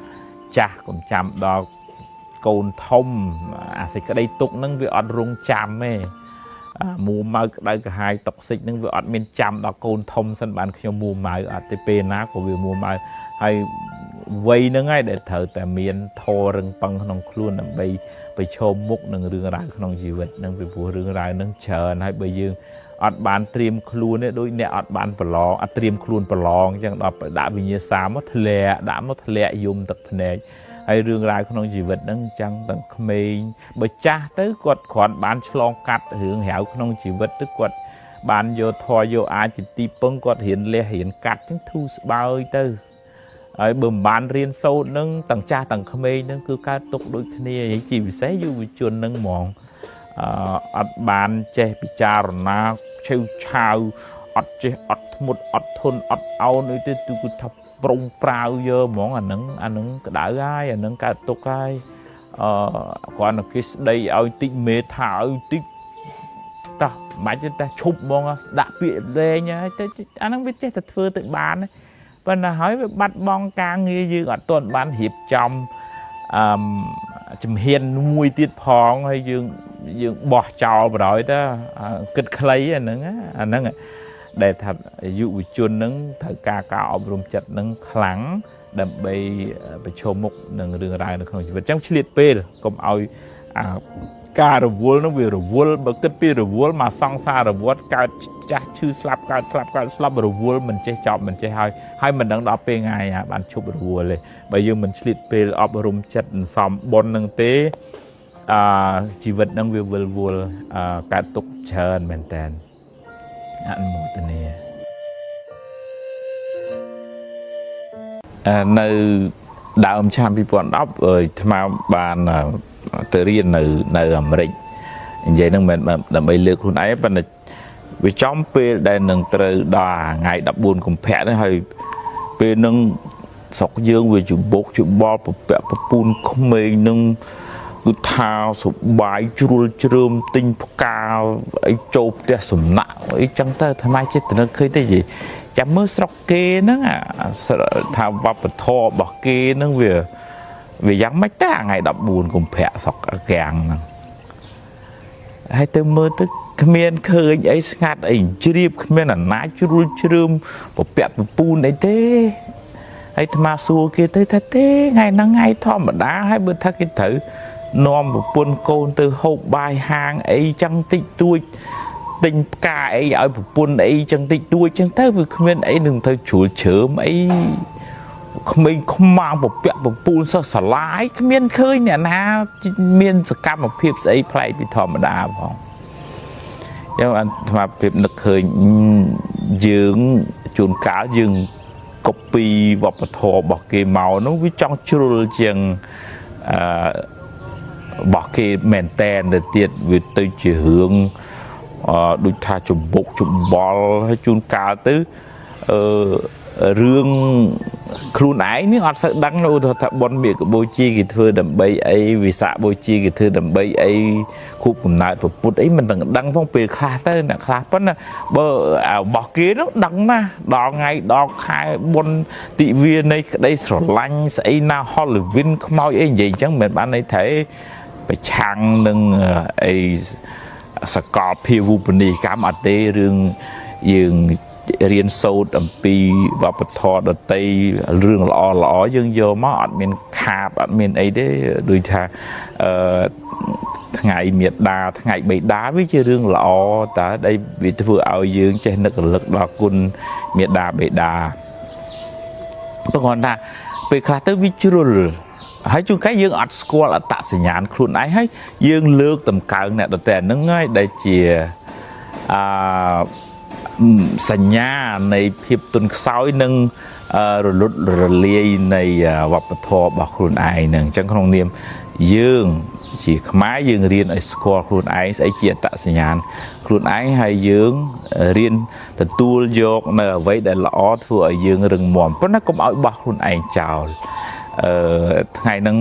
Speaker 1: ចាស់កុំចាំដល់កូនធំអាសេចក្តីទុកហ្នឹងវាអត់រងចាំទេមួម៉ៅក្តៅក្រហាយតុកសិចហ្នឹងវាអត់មានចាំដល់កូនធំសិនបានខ្ញុំមួម៉ៅអត់ទេពេលណាក៏វាមួម៉ៅហើយវ័យហ្នឹងហើយដែលត្រូវតែមានធម៌រឹងប៉ឹងក្នុងខ្លួនដើម្បីប្រឈមមុខនឹងរឿងរ៉ាវក្នុងជីវិតហ្នឹងពីព្រោះរឿងរ៉ាវហ្នឹងច្រើនហើយបើយើងអត់បានត្រៀមខ្លួនទេដូចអ្នកអត់បានប្រឡងអត់ត្រៀមខ្លួនប្រឡងអញ្ចឹងដល់ដាក់វិញ្ញាសាមកធ្លាក់ដាក់មកធ្លាក់យំទឹកភ្នែកហើយរឿងរ៉ាវក្នុងជីវិតហ្នឹងអញ្ចឹងទាំងក្មេងបើចាស់ទៅគាត់គ្រាន់បានឆ្លងកាត់រឿងរ៉ាវក្នុងជីវិតទៅគាត់បានយកធម៌យកអាចជាទីពឹងគាត់រៀនលះរៀនកាត់អញ្ចឹងធូរស្បើយទៅហើយបើមិនបានរៀនសូត្រហ្នឹងទាំងចាស់ទាំងក្មេងហ្នឹងគឺកើតទុកដូចគ្នាជាពិសេសយុវជនហ្នឹងហ្មងអត់បានចេះពិចារណាឆេវឆាវអត់ចេះអត់ធ្មត់អត់ធន់អត់អោនអីទេគឺថាប្រុងប្រាវយកហ្មងអាហ្នឹងក្តៅហើយអាហ្នឹងកើតទុកហើយគ្រាន់តែគេស្ដីឲ្យតិចមេថាឲ្យតិចតោះមិនបាច់ទេឈប់ហ្មងដាក់ពាក្យលេងហើយទៅអាហ្នឹងវាចេះតែធ្វើទៅបានប៉ុន្តែហើយវាបាត់បង់ការងារយើងអត់ទាន់បានរៀបចំជំហានមួយទៀតផងហើយយើងបោះចោលបណ្ដោយទៅគិតខ្លីអាហ្នឹងដែលថាយុវជនហ្នឹងត្រូវការអប់រំចិត្តហ្នឹងខ្លាំងដើម្បីប្រឈមមុខនឹងរឿងរ៉ាវនៅក្នុងជីវិតអញ្ចឹងឆ្លៀតពេលកុំឲ្យការរវល់ហ្នឹងវារវល់បើគិតពីរវល់មកសង្សាររវត្តកើតចាស់ឈឺស្លាប់កើតស្លាប់រវល់មិនចេះចប់មិនចេះហើយមិនដឹងដល់ពេលថ្ងៃបានឈប់រវល់ទេបើយើងមិនឆ្លៀតពេលអប់រំចិត្តសំបុនហ្នឹងទេជីវិតហ្នឹងវាវិលវល់កើតទុកច្រើនមែនតើអនុមោទនានៅ ដើមឆ្នាំ2010ថ្មបានទៅរៀននៅអាមេរិកនិយាយហ្នឹងមិនដើម្បីលើកខ្លួនឯងប៉ុន្តែវាចំពេលដែលនឹងត្រូវដល់ថ្ងៃ14កុម្ភៈហ្នឹងហើយពេលហ្នឹងស្រុកយើងវាច្បុកច្បល់ពពាក់ពពូនក្មេងនឹងគឺថាសុបាយជ្រុលជ្រើមទិញផ្កាអីចូលផ្ទះសំណាក់អីចឹងទៅថ្មចិត្តទៅឃើញទេចាំមើលស្រុកគេហ្នឹងថាវប្បធម៌របស់គេហ្នឹងវាយ៉ាងម៉េចតែថ្ងៃ14កុម្ភៈស្រុកកាំងហ្នឹងហើយទៅមើលទៅគ្មានឃើញអីស្ងាត់អីជ្រាបគ្មានអាណាជ្រុលជ្រើមពពាក់ពពូនអីទេហើយអាត្មាសួរគេទៅថាទេថ្ងៃហ្នឹងថ្ងៃធម្មតាហើយបើថាគេត្រូវនាំប្រពន្ធកូនទៅហូបបាយហាងអីចឹងតិចតួចទិញផ្កាអីឲ្យប្រពន្ធអីចឹងតិចតួចចឹងទៅវាគ្មានអីនឹងទៅជ្រុលជ្រើមអីក្មេងខ្មាំងពពាក់ពពូនសិស្សសាលាអីគ្មានឃើញអ្នកណាមានសកម្មភាពស្អីប្លែកពីធម្មតាផងយើងអាត្មាភាពនឹកឃើញយើងជួនកាលយើងកូពីវប្បធម៌របស់គេមកនោះវាចង់ជ្រុលជាងរបស់គេមែនតែនទៅទៀតវាទៅជារឿងដូចថាច្បុកច្បល់ហើយជួនកាលទៅរឿងខ្លួនឯងនេះអត់សូវដឹងឧទាហរណ៍ថាបុណ្យមាឃបូជាគេធ្វើដើម្បីអីវិសាខបូជាគេធ្វើដើម្បីអីខួបកំណើតព្រះពុទ្ធអីមិនដឹងផងពេលខ្លះទៅអ្នកខ្លះប៉ុន្តែបើរបស់គេនោះដឹងណាដល់ថ្ងៃដល់ខែបុណ្យទិវានៃក្តីស្រឡាញ់ស្អីណា Halloween ខ្មោចអីនិយាយអញ្ចឹងមិនបានន័យថាប្រឆាំងនឹងអីសកលភាវូបនីយកម្មអត់ទេរឿងយើងរៀនសូត្រអំពីវប្បធម៌ដតីរឿងល្អយើងយកមកអត់មានខាតអត់មានអីទេដូចថាថ្ងៃមេដាថ្ងៃបិតាវាជារឿងល្អតើដែលវាធ្វើឲ្យយើងចេះនឹករលឹកដល់គុណមេដាបិតាព្រោះគាត់ថាពេលខ្លះទៅវាជ្រុលហើយជួនកាលយើងអត់ស្គាល់អត្តសញ្ញាណខ្លួនឯងហើយយើងលើកតម្កើងអ្នកដទៃហ្នឹងហើយដែលជាសញ្ញានៃភាពទន់ខ្សោយនិងរលត់រលាយនៃវប្បធម៌របស់ខ្លួនឯងហ្នឹងអញ្ចឹងក្នុងនាមយើងជាខ្មែរយើងរៀនឲ្យស្គាល់ខ្លួនឯងស្អីជាអត្តសញ្ញាណខ្លួនឯងហើយយើងរៀនទទួលយកនៅអ្វីដែលល្អធ្វើឲ្យយើងរឹងមាំប៉ុន្តែកុំឲ្យបោះខ្លួនឯងចោលថ្ងៃហ្នឹង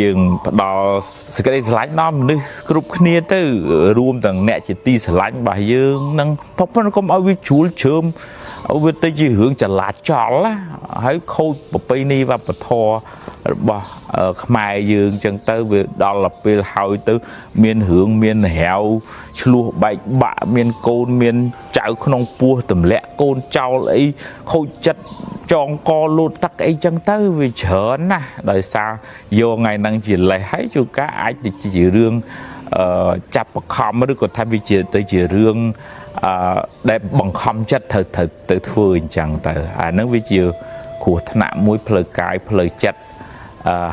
Speaker 1: យើងផ្ដល់សេចក្តីស្រឡាញ់ដល់មនុស្សគ្រប់គ្នាទៅរួមទាំងអ្នកជាទីស្រឡាញ់របស់យើងនឹងប៉ុន្តែកុំឲ្យវាជ្រួលជ្រើមវាទៅជារឿងចលាចលណាហើយខូចប្រពៃណីវប្បធម៌របស់ខ្មែរយើងអញ្ចឹងទៅវាដល់ពេលហើយទៅមានរឿងមានរាវឆ្លោះបែកបាក់មានកូនមានចៅក្នុងពោះទម្លាក់កូនចោលអីខូចចិត្តចងកលោតទឹកអីចឹងទៅវាច្រើនណាស់ដោយសារយកថ្ងៃហ្នឹងជាលេសហើយជួនកាលអាចទៅជារឿងចាប់បខំឬក៏ថាវាទៅជារឿងដែលបង្ខំចិត្តទៅធ្វើអញ្ចឹងទៅអាហ្នឹងវាជាគ្រោះថ្នាក់មួយផ្លូវកាយផ្លូវចិត្ត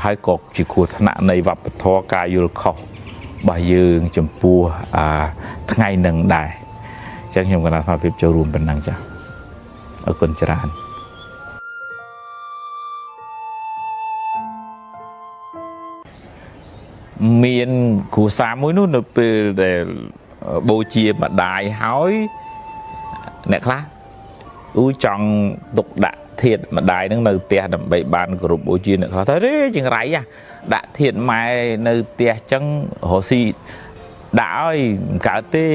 Speaker 1: ហើយក៏ជាគ្រោះថ្នាក់នៃវប្បធម៌ការយល់ខុសរបស់យើងចំពោះថ្ងៃហ្នឹងដែរអញ្ចឹងខ្ញុំកណាត់ថាភាពចូលរួមប៉ុណ្ណឹងចា៎អរគុណច្រើនមានគ្រួសារមួយនោះនៅពេលដែលបូជាម្ដាយហើយអ្នកខ្លះចង់ទុកដាក់ធាតុម្ដាយនឹងនៅផ្ទះដើម្បីបានគោរពបូជាអ្នកខ្លះទៅចង្រៃដាក់ធាតុម៉ែនៅផ្ទះចឹងរស់ស៊ីដាក់ឲ្យមិនកើតទេ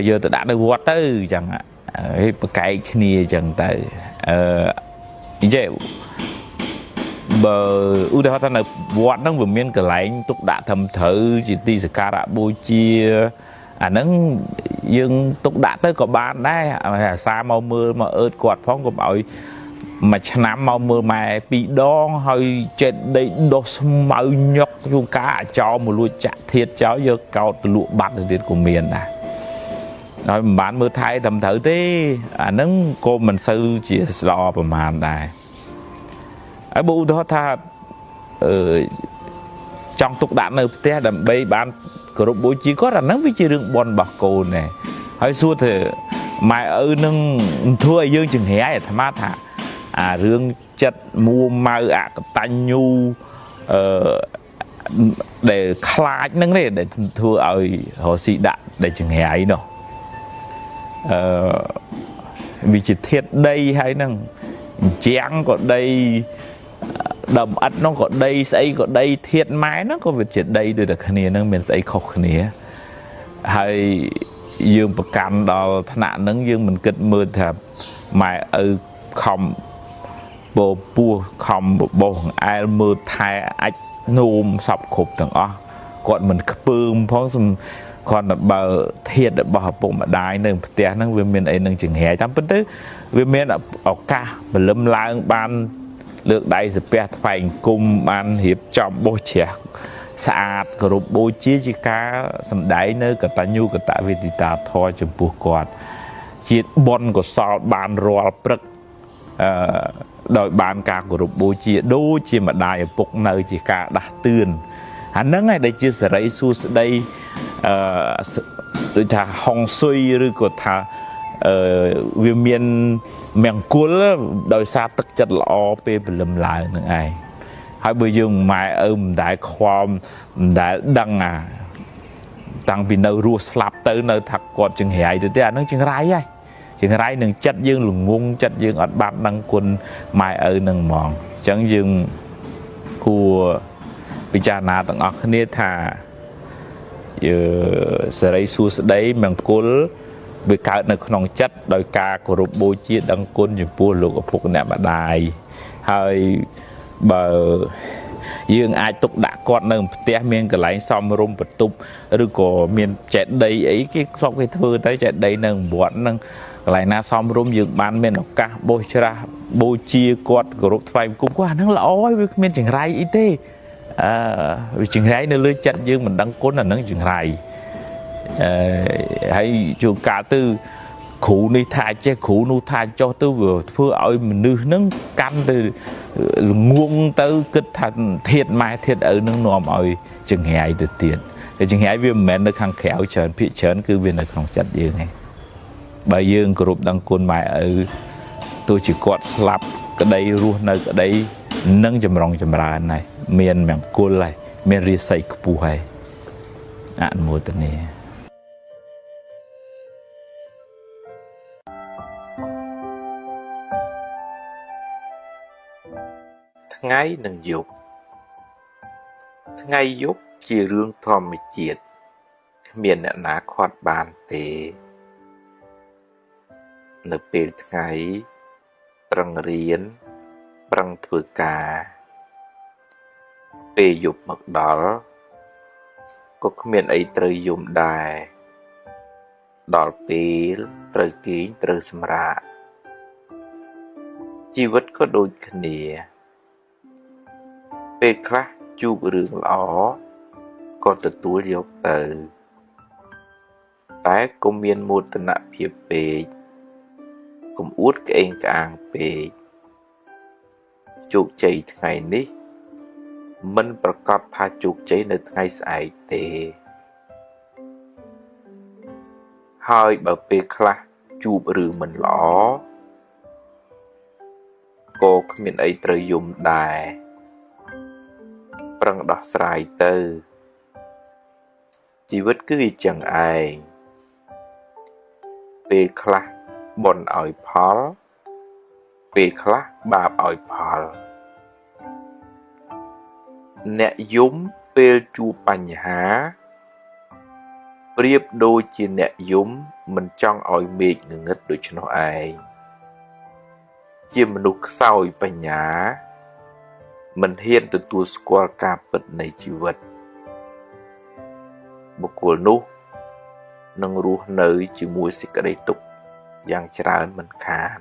Speaker 1: យកទៅដាក់នៅវត្តទៅចឹងហើយប្រកែកគ្នាចឹងទៅនិយាយបើឧទាហរណ៍ថានៅវត្តហ្នឹងវាមានកន្លែងទុកដាក់ត្រឹមត្រូវជាទីសក្ការៈបូជាអាហ្នឹងយើងទុកដាក់ទៅក៏បានដែរអាសាមកមើលមកអឺតគាត់ផងកុំឲ្យមួយឆ្នាំមកមើលម៉ែ2ដងហើយចិត្តដេកដោះស្មៅញុកជួនកាអាចោលមកលួចចាក់ធាតចោលយកកោតទៅលក់បាត់ទៅទៀតក៏មានដែរហើយមិនបានមើលថែត្រឹមត្រូវទេអាហ្នឹងក៏មិនសូវជាល្អប្រហែលដែរហើយបើឧទាហរណ៍ថាចង់ទុកដាក់នៅផ្ទះដើម្បីបានគោរពបូជាគាត់អាហ្នឹងវាជារឿងបុណ្យរបស់កូនដែរហើយសួរទៅម៉ែឪនឹងធ្វើឲ្យយើងចង្រៃអាត្មាថាអា រឿងចិត្តមួម៉ៅអកតញ្ញូដែលខ្លាចហ្នឹងទេដែលធ្វើឲ្យរស់ស៊ីដាក់ដែលចង្រៃនោះវិជាធាតុដីហើយហ្នឹងជាងក៏ដីដំអិតនោះក៏ដីស្អីក៏ដីធាតុម៉ែហ្នឹងក៏វាជាដីដូចតែគ្នាហ្នឹងមានស្អីខុសគ្នាហើយយើងប្រកាន់ដល់ថ្នាក់ហ្នឹងយើងមិនគិតមើលថាម៉ែឪខំបពោះខំបបោសអែលមើលថែអាចនោមសពគ្រប់ទាំងអស់គាត់មិនខ្ពើមផងគាត់ទៅបើធាតរបស់ឪពុកម្ដាយនៅផ្ទះហ្នឹងវាមានអីនឹងចង្រៃតាមពិតទៅវាមានឱកាសបលឹមឡើងបានលើកដៃសាពះថ្វាយអង្គមបានរៀបចំបោះជ្រះស្អាតគោរពបូជាជាការសម្ដែងនៅកតញ្ញូកតវេទិតាធម៌ចំពោះគាត់ជាបុណ្យកុសលបានរាល់ព្រឹកដោយបានការគោរពបូជាដូចជាម្ដាយឪពុកនៅជាការដាស់តឿនអាហ្នឹងឯងដែលជាសេរីសួស្ដីដូចថាហុងស៊ុយឬក៏ថាវាមានមង្គលដោយសារទឹកចិត្តល្អពេលព្រលឹមឡើងនឹងឯងហើយបើយើងម៉ែឪមិនដែលខ្វល់មិនដែលដឹងតាំងពីនៅរស់ស្លាប់ទៅនៅថាគាត់ចង្រៃទៅទេអានឹងចង្រៃហើយចង្រៃនឹងចិត្តយើងល្ងងចិត្តយើងអត់បានដឹងគុណម៉ែឪនឹងហ្មងអញ្ចឹងយើងគួរពិចារណាទាំងអស់គ្នាថាសេរីសួស្ដីមង្គលវាកើតនៅក្នុងចិត្តដោយការគោរពបូជាដឹងគុណចំពោះលោកឪពុកអ្នកម្ដាយហើយបើយើងអាចទុកដាក់គាត់នៅផ្ទះមានកន្លែងសមរម្យបន្ទប់ឬក៏មានចេតិយអីគេធ្លាប់គេធ្វើទៅចេតិយនៅវត្តហ្នឹងកន្លែងណាសមរម្យយើងបានមានឱកាសបោះច្រាសបូជាគាត់គោរពថ្វាយបង្គំគាត់អាហ្នឹងល្អហើយវាគ្មានចង្រៃអីទេវាចង្រៃនៅលើចិត្តយើងមិនដឹងគុណអាហ្នឹងចង្រៃហើយជួនកាលទៅគ្រូនេះថាចេះគ្រូនោះថាចុះទៅវាធ្វើឲ្យមនុស្សហ្នឹងកាន់ទៅល្ងងទៅគិតថាធាតម៉ែធាតឪនឹងនាំឲ្យចង្រៃទៅទៀតតែចង្រៃវាមិនមែននៅខាងក្រៅច្រើនភាគច្រើនគឺវានៅក្នុងចិត្តយើងឯងបើយើងគោរពដឹងគុណម៉ែឪទោះជាគាត់ស្លាប់ក្តីរស់នៅក្តីនឹងចម្រុងចម្រើនហើយមានមង្គលហើយមានរាសីខ្ពស់ហើយអនុមោទនាថ្ងៃនិងយប់ថ្ងៃយប់ជារឿងធម្មជាតិគ្មានអ្នកណាខាត់បានទេនៅពេលថ្ងៃប្រឹងរៀនប្រឹងធ្វើការពេលយប់មកដល់ក៏គ្មានអីត្រូវយំដែរដល់ពេលត្រូវគេងត្រូវសម្រាកជីវិតក៏ដូចគ្នាពេលខ្លះជួបរឿងល្អក៏ទទួលយកទៅតែកុំមានមោទនភាពពេកកុំអួតក្អេងក្អាងពេកជោគជ័យថ្ងៃនេះមិនប្រកាសថាជោគជ័យនៅថ្ងៃស្អែកទេហើយបើពេលខ្លះជួបរឿងមិនល្អក៏គ្មានអីត្រូវយំដែរប្រឹងដោះស្រាយទៅជីវិតគឺអញ្ចឹងឯងពេលខ្លះបុណ្យឲ្យផលពេលខ្លះបាបឲ្យផលអ្នកយំពេលជួបបញ្ហាប្រៀបដូចជាអ្នកយំមិនចង់ឲ្យមេឃងងឹតដូច្នោះឯងជាមនុស្សខ្សោយបញ្ញាមិនហ៊ានទទួលស្គាល់ការពិតនៃជីវិតបុគ្គលនោះនឹងរស់នៅជាមួយសេចក្តីទុក្ខយ៉ាងច្រើនមិនខាន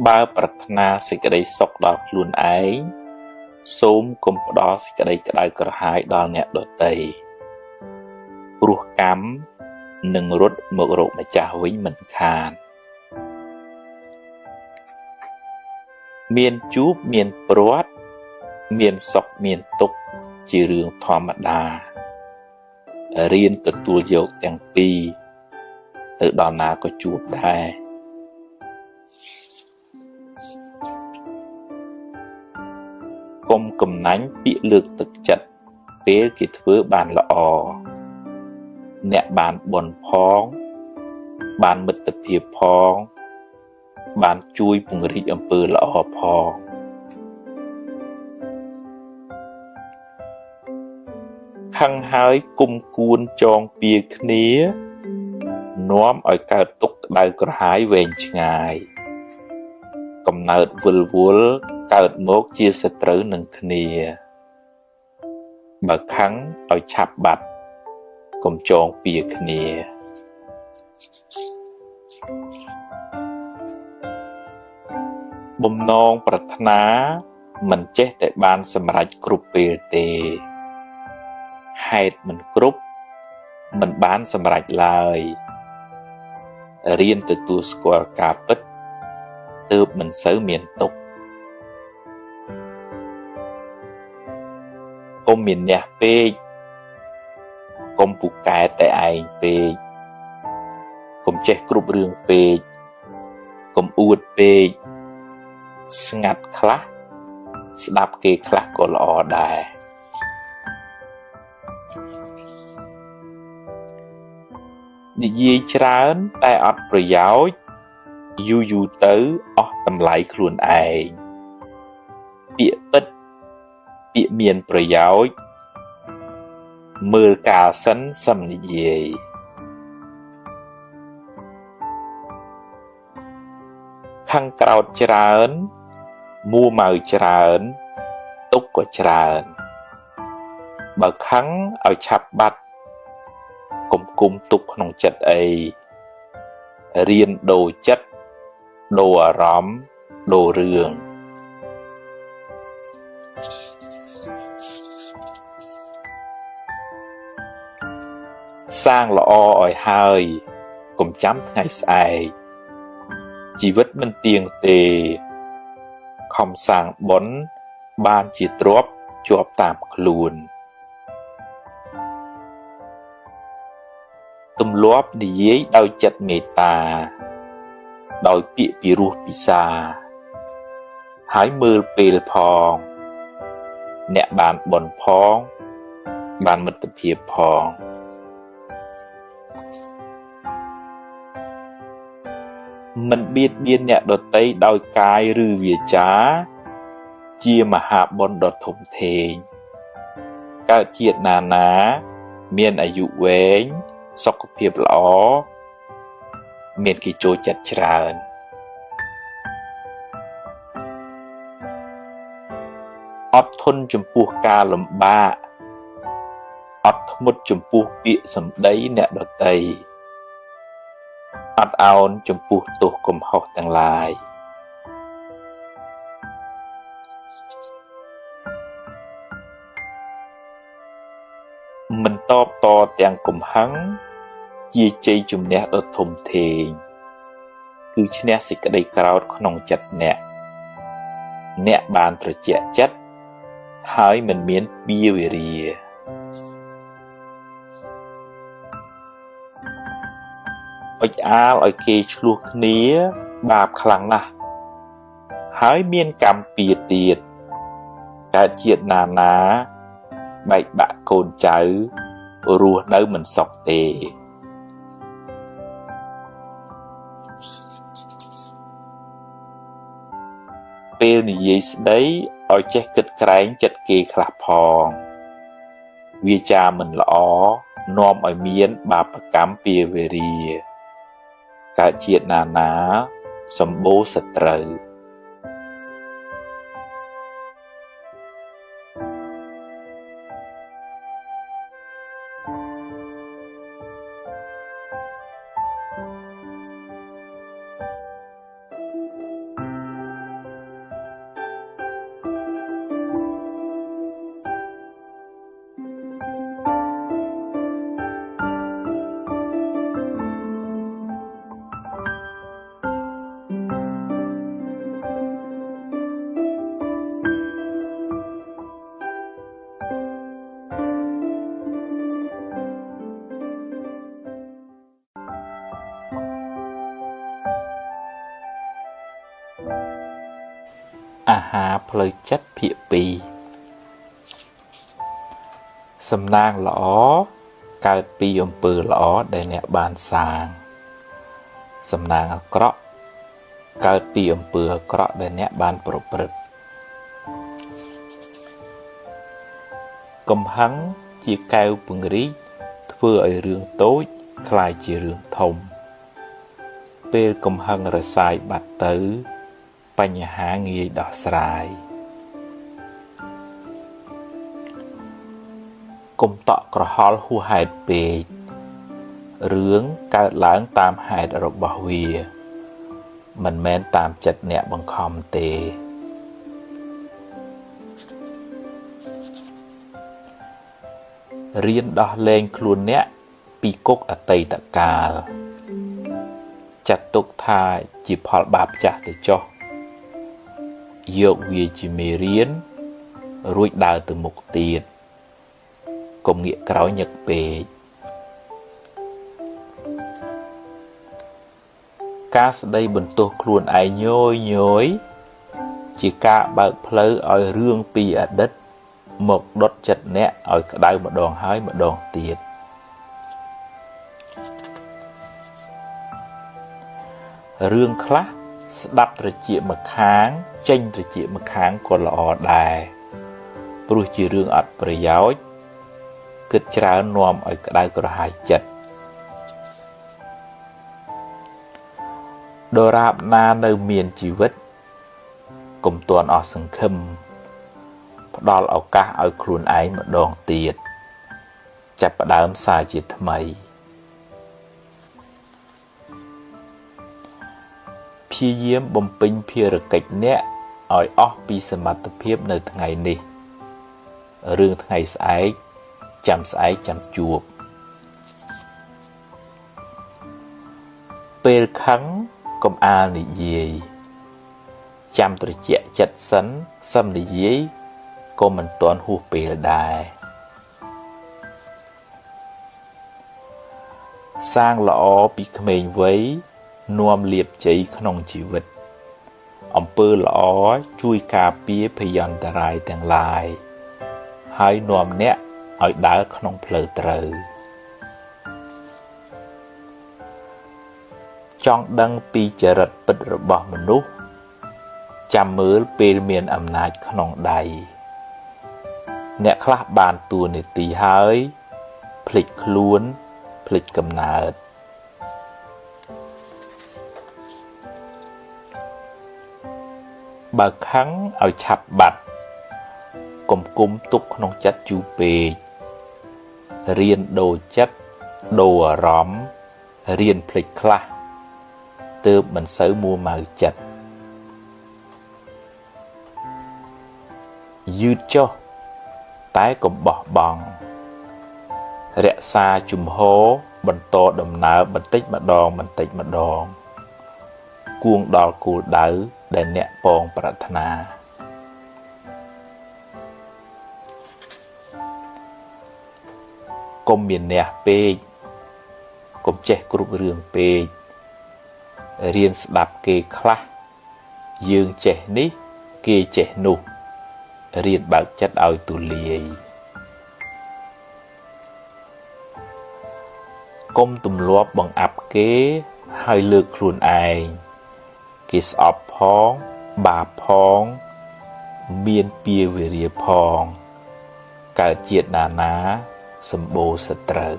Speaker 1: បើប្រាថ្នាសេចក្តីសុខដល់ខ្លួនឯងសូមកុំផ្ដល់សេចក្តីក្តៅក្រហាយដល់អ្នកដទៃព្រោះកម្មនឹងរត់មករកម្ចាស់វិញមិនខានមានជួបមានព្រាត់មានសុខមានទុក្ខជារឿងធម្មតារៀនទទួលយកទាំងពីរទៅដល់ណាក៏ជួបដែរកុំកំណាញ់ពាក្យលើកទឹកចិត្តពេលគេធ្វើបានល្អអ្នកបានបុណ្យផងបានមិត្តភាពផងបានជួយពង្រីកអំពើល្អផងខឹងហើយគុំគួនចងពៀគ្នានាំឲ្យកើតទុក្ខក្តៅក្រហាយវែងឆ្ងាយកំណើតវិលវល់កើតមកជាសត្រូវនឹងគ្នាបើខឹងឲ្យឆាប់បាត់កុំចងពៀគ្នាបំណងប្រាថ្នាមិនចេះតែបានសម្រេចគ្រប់ពេលទេហេតុមិនគ្រប់មិនបានសម្រេចឡើយរៀនទទួលស្គាល់ការពិតទើបមិនសូវមានទុក្ខកុំមានអ្នកពេកកុំពូកែតែឯងពេកកុំចេះគ្រប់រឿងពេកកុំអួតពេកស្ងាត់ខ្លះស្ដាប់គេខ្លះក៏ល្អដែរនិយាយច្រើនតែអត់ប្រយោជន៍យូរទៅអស់តម្លៃខ្លួនឯងពាក្យពិតពាក្យមានប្រយោជន៍មើលកាលសិនសឹមនិយាយខឹងក្រោតច្រើនមួម៉ៅច្រើនទុក្ខក៏ច្រើនបើខឹងឲ្យឆាប់បាត់កុំគុំទុកក្នុងចិត្តអីរៀនដូរចិត្តដូរអារម្មណ៍ដូររឿងសាងល្អឲ្យហើយកុំចាំថ្ងៃស្អែកជីវិតមិនទៀងទេខំសាងបុណ្យបានជាទ្រព្យជាប់តាមខ្លួនទម្លាប់និយាយដោយចិត្តមេត្តាដោយពាក្យពីរោះពិសាហើយមើលពេលផងអ្នកបានបុណ្យផងបានមិត្តភាពផងមិនបៀតបៀនអ្នកដទៃដោយកាយឬវាចាជាមហាបុណ្យដ៏ធំធេងកើតជាតិណាមានអាយុវែងសុខភាពល្អមានគេចូលចិត្តច្រើនអត់ធន់ចំពោះការលំបាកអត់ធ្មត់ចំពោះពាក្យសម្ដីអ្នកដទៃអត់ឱនចំពោះទោសកំហុសទាំងឡាយមិនតបតទាំងកំហឹងជាជ័យជំនះដ៏ធំធេងគឺឈ្នះសេចក្តីក្រោធក្នុងចិត្តអ្នកបានត្រជាក់ចិត្តហើយមិនមានពៀវេរាអុចអាលឲ្យគេឆ្លោះគ្នាបាបខ្លាំងណាស់ហើយមានកម្មពៀទៀតកើតជាតិណាបែកបាក់កូនចៅរស់នៅមិនសុខទេពេលនិយាយស្ដីឲ្យចេះគិតក្រែងចិត្តគេខ្លះផងវាចាមិនល្អនាំឲ្យមានបាបកម្មពៀវេរាកើតជាតិណាសម្បូរសត្រូវ ហាផ្លូវចិត្តភាគ2សំណាងល្អកើតពីអំពើល្អដែលអ្នកបានសាងសំណាងអាក្រក់កើតពីអំពើអាក្រក់ដែលអ្នកបានប្រព្រឹត្តកំហឹងជាកែវពង្រីកធ្វើឲ្យរឿងតូចคล้ายជារឿងធំពេលកំហឹងរសាយបាត់ទៅបញ្ហាងាយដោះស្រាយកុំតក់ក្រហល់ហួសហេតុពេករឿងកើតឡើងតាមហេតុរបស់វាមិនមែនតាមចិត្តអ្នកបង្ខំទេរៀនដោះលែងខ្លួនអ្នកពីគុកអតីតកាលចាត់ទុកថាជាផលបាបចាស់ទៅចុះយកវាជាមេរៀនរួចដើរទៅមុខទៀតកុំងាកក្រោយញឹកពេកការស្ដីបន្ទោសខ្លួនឯងញយជាការបើកផ្លូវឲ្យរឿងពីអតីតមកដុតចិត្តអ្នកឲ្យក្តៅម្ដងហើយម្ដងទៀតរឿងខ្លះស្ដាប់ត្រចៀកម្ខាងចេញត្រចៀកម្ខាងក៏ល្អដែរព្រោះជារឿងអត់ប្រយោជន៍គិតច្រើននាំឲ្យក្តៅក្រហាយចិត្តដរាបណានៅមានជីវិតកុំទាន់អស់សង្ឃឹមផ្ដល់ឱកាសឲ្យខ្លួនឯងម្ដងទៀតចាប់ផ្ដើមសារជាថ្មីព្យាយាមបំពេញភារកិច្ចអ្នកឲ្យអស់ពីសមត្ថភាពនៅថ្ងៃនេះរឿងថ្ងៃស្អែកចាំស្អែកចាំជួបពេលខឹងកុំអាលនិយាយចាំត្រជាក់ចិត្តសិនសឹមនិយាយក៏មិនទាន់ហួសពេលដែរសាងល្អពីក្មេងវ័យនាំលាភជ័យក្នុងជីវិតអំពើល្អជួយការពារភយន្តរាយទាំងឡាយហើយនាំអ្នកឲ្យដើរក្នុងផ្លូវត្រូវចង់ដឹងពីចរិតពិតរបស់មនុស្សចាំមើលពេលមានអំណាចក្នុងដៃអ្នកខ្លះបានតួនាទីហើយភ្លេចខ្លួនភ្លេចកំណើតបើខឹងឲ្យឆាប់បាត់កុំគុំទុកក្នុងចិត្តយូរពេករៀនដូរចិត្តដូរអារម្មណ៍រៀនភ្លេចខ្លះទើបមិនសូវមួម៉ៅចិត្តយឺតចុះតែកុំបោះបង់រក្សាជំហរបន្តដំណើរបន្តិចម្ដងគួងដល់គោលដៅដែលអ្នកពងប្រាថ្នាកុំមានអ្នកពេកកុំចេះគ្រប់រឿងពេករៀនស្ដាប់គេខ្លះយើងចេះនេះគេចេះនោះរៀនបើកចិត្តឲ្យទូលាយកុំទម្លាប់បង្អាប់គេហើយលើកខ្លួនឯងគេស្អប់ផងបាបផងមានពៀវេរាផងកើតជាតិណាសម្បូរសត្រូវ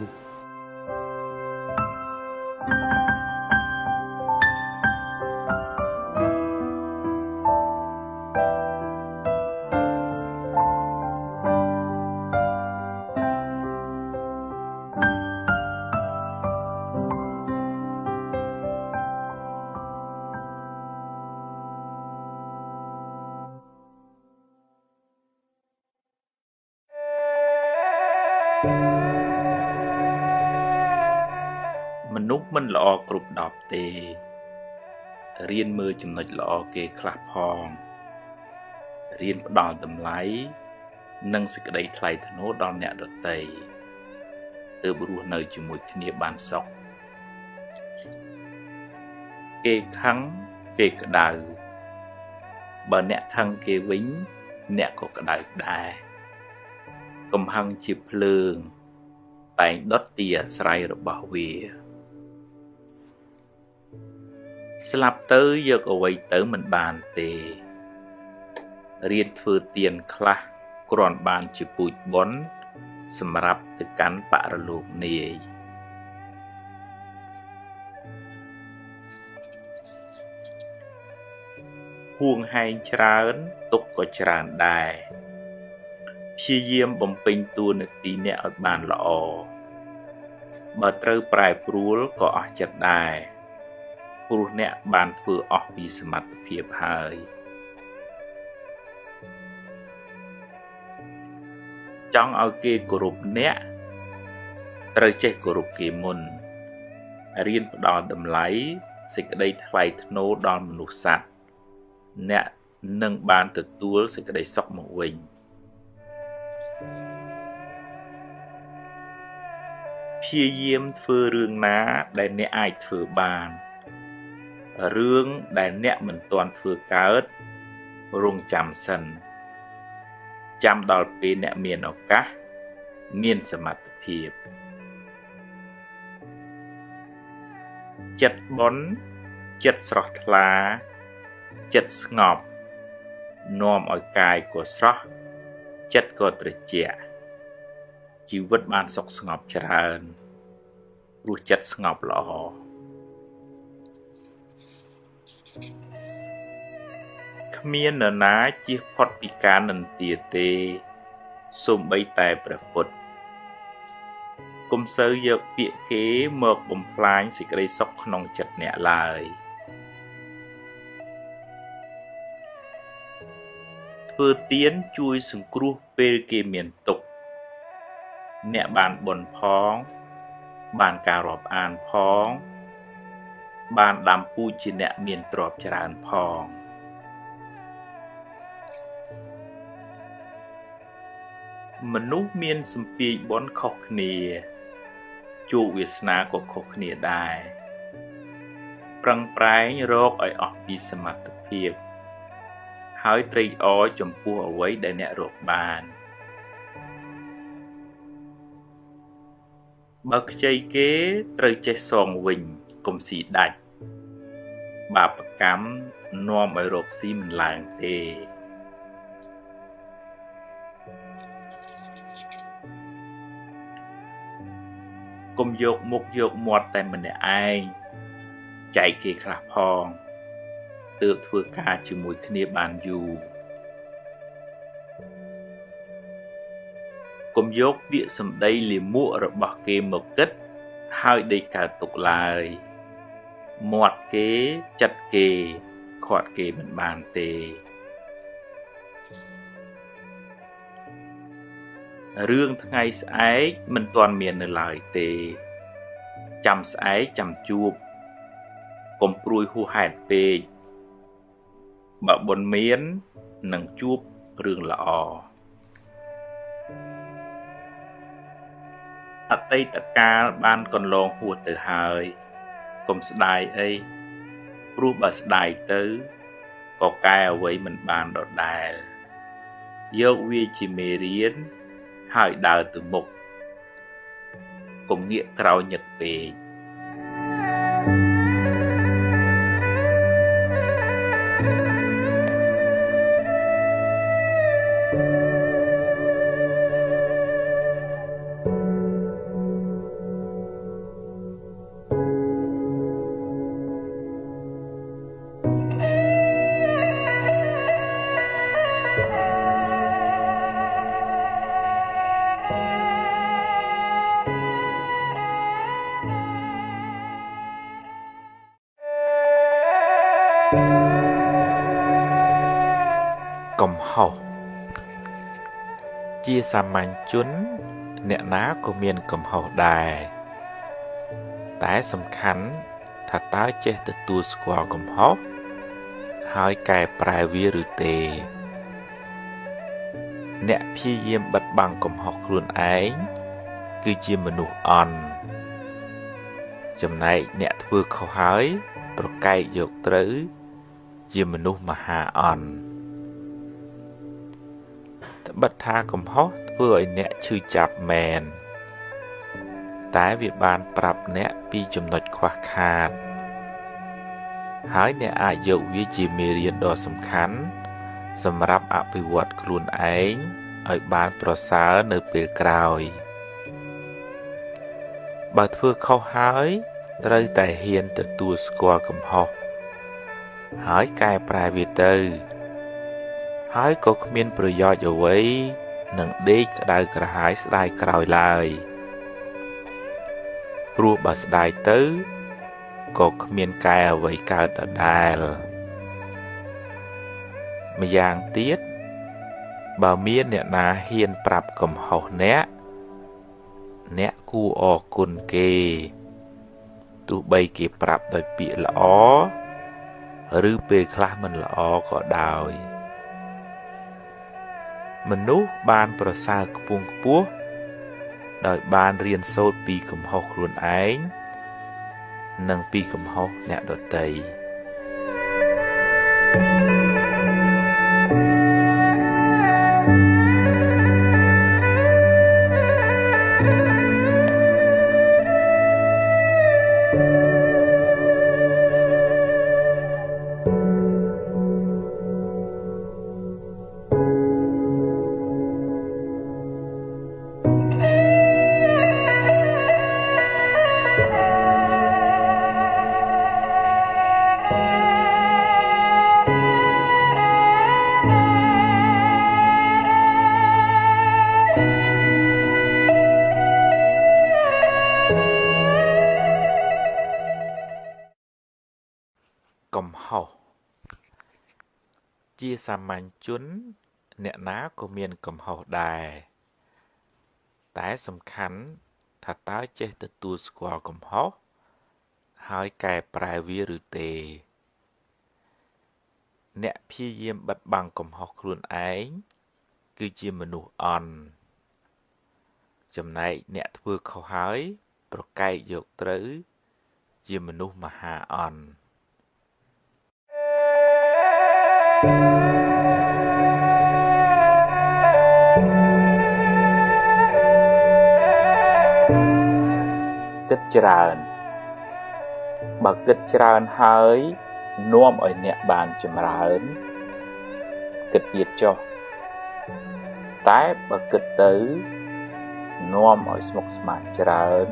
Speaker 1: មនុស្សមិនល្អគ្រប់10ទេរៀនមើលចំណុចល្អគេខ្លះផងរៀនផ្ដល់តម្លៃនិងសេចក្តីថ្លៃថ្នូរដល់អ្នកដទៃទើបរស់នៅជាមួយគ្នាបានសុខគេខឹងគេក្តៅ បើអ្នកខឹងគេវិញអ្នកក៏ក្តៅដែរកំហឹងជាភ្លើងតែងដុតទីអាស្រ័យរបស់វាស្លាប់ទៅយកអ្វីទៅមិនបានទេរៀនធ្វើទានខ្លះគ្រាន់បានជាពូជបុណ្យសម្រាប់ទៅកាន់បរលោកនាយហួងហែងច្រើនទុកក៏ច្រើនដែរព្យាយាមបំពេញតួនាទីអ្នកឲ្យបានល្អបើត្រូវប្រែប្រួលក៏អស់ចិត្តដែរព្រោះអ្នកបានធ្វើអស់ពីសមត្ថភាពហើយចង់ឲ្យគេគោរពអ្នកត្រូវចេះគោរពគេមុនរៀនផ្ដល់តម្លៃសេចក្តីថ្លៃថ្នូរដល់មនុស្សសត្វអ្នកនឹងបានទទួលសេចក្តីសុខមកវិញព្យាយាមធ្វើរឿងណាដែលអ្នកអាចធ្វើបានរឿងដែលអ្នកមិនទាន់ធ្វើកើតរងចាំសិនចាំដល់ពេលអ្នកមានឱកាសមានសមត្ថភាពចិត្តបន់ចិត្តស្រស់ថ្លាចិត្តស្ងប់នាំឲ្យកាយក៏ស្រស់ចិត្តក៏ត្រជាក់ជីវិតបានសុខស្ងប់ច្រើនព្រោះចិត្តស្ងប់ល្អគ្មាននរណាជៀសផុតពីការនិន្ទាទេសូម្បីតែព្រះពុទ្ធកុំសូវយកពាក្យគេមកបំផ្លាញសេចក្តីសុខក្នុងចិត្តអ្នកឡើយធ្វើទានជួយសង្គ្រោះពេលគេមានទុក្ខអ្នកបានបុណ្យផងបានការរាប់អានផងបានដាំពូជជាអ្នកមានទ្រព្យច្រើនផងមនុស្សមានសម្ពាយបុណ្យខុសគ្នាជោគវាសនាក៏ខុសគ្នាដែរប្រឹងប្រែងរកឲ្យអស់ពីសមត្ថភាពហើយត្រេកអរចំពោះអ្វីដែលអ្នករកបានបើខ្ចីគេត្រូវចេះសងវិញកុំស៊ីដាច់បាបកម្មនាំឲ្យរកស៊ីមិនឡើងទេកុំយកមុខយកមាត់តែម្នាក់ឯងចែកគេខ្លះផងទើបធ្វើការជាមួយគ្នាបានយូរកុំយកពាក្យសម្ដីលាមករបស់គេមកគិតហើយដេកកើតទុកឡើយមាត់គេចិត្តគេខាត់គេមិនបានទេរឿងថ្ងៃស្អែកមិនទាន់មាននៅឡើយទេចាំស្អែកចាំជួបកុំព្រួយហួសហេតុពេកបើបុណ្យមាននឹងជួបរឿងល្អអតីតកាលបានកន្លងហួសទៅហើយកុំស្ដាយអីព្រោះបើស្ដាយទៅក៏កែអ្វីមិនបានដដែលយកវាជាមេរៀនហើយដើរទៅមុខកុំងាកក្រោយញឹកពេកកំហុសជាសាមញ្ញជនអ្នកណាក៏មានកំហុសដែរតែសំខាន់ថាតើចេះទទួលស្គាល់កំហុសហើយកែប្រែវាឬទេអ្នកព្យាយាមបិទបាំងកំហុសខ្លួនឯងគឺជាមនុស្សអន់ចំណែកអ្នកធ្វើខុសហើយប្រកែកយកត្រូវជាមនុស្សមហាអន់ បិទថាកំហុសធ្វើឲ្យអ្នកឈឺចាប់មែនតែវាបានប្រាប់អ្នកពីចំណុចខ្វះខាតហើយអ្នកអាចយកវាជាមេរៀនដ៏សំខាន់សម្រាប់អភិវឌ្ឍខ្លួនឯងឲ្យបានប្រសើរនៅពេលក្រោយបើធ្វើខុសហើយត្រូវតែហ៊ានទទួលស្គាល់កំហុសហើយកែប្រែវាទៅហើយក៏គ្មានប្រយោជន៍អ្វីនឹងដេកក្តៅក្រហាយស្ដាយក្រោយឡើយព្រោះបើស្ដាយទៅក៏គ្មានកែអ្វីកើតដដែលម្យ៉ាងទៀតបើមានអ្នកណាហ៊ានប្រាប់កំហុសអ្នកគួរអរគុណគេទោះបីគេប្រាប់ដោយពាក្យល្អឬពេលខ្លះមិនល្អក៏ដោយមនុស្សបានប្រសើរខ្ពង់ខ្ពស់ដោយបានរៀនសូត្រពីកំហុសខ្លួនឯងនិងពីកំហុសអ្នកដទៃកំហុសជាសាមញ្ញជនអ្នកណាក៏មានកំហុសដែរតែសំខាន់ថាតើចេះទទួលស្គាល់កំហុសហើយកែប្រែវាឬទេអ្នកព្យាយាមបិទបាំងកំហុសខ្លួនឯងគឺជាមនុស្សអន់ចំណែកអ្នកធ្វើខុសហើយប្រកែកយកត្រូវជាមនុស្សមហាអន់គិតច្រើនបើគិតច្រើនហើយនាំឲ្យអ្នកបានចម្រើនគិតទៀតចុះតែបើគិតទៅនាំឲ្យស្មុគស្មាញច្រើន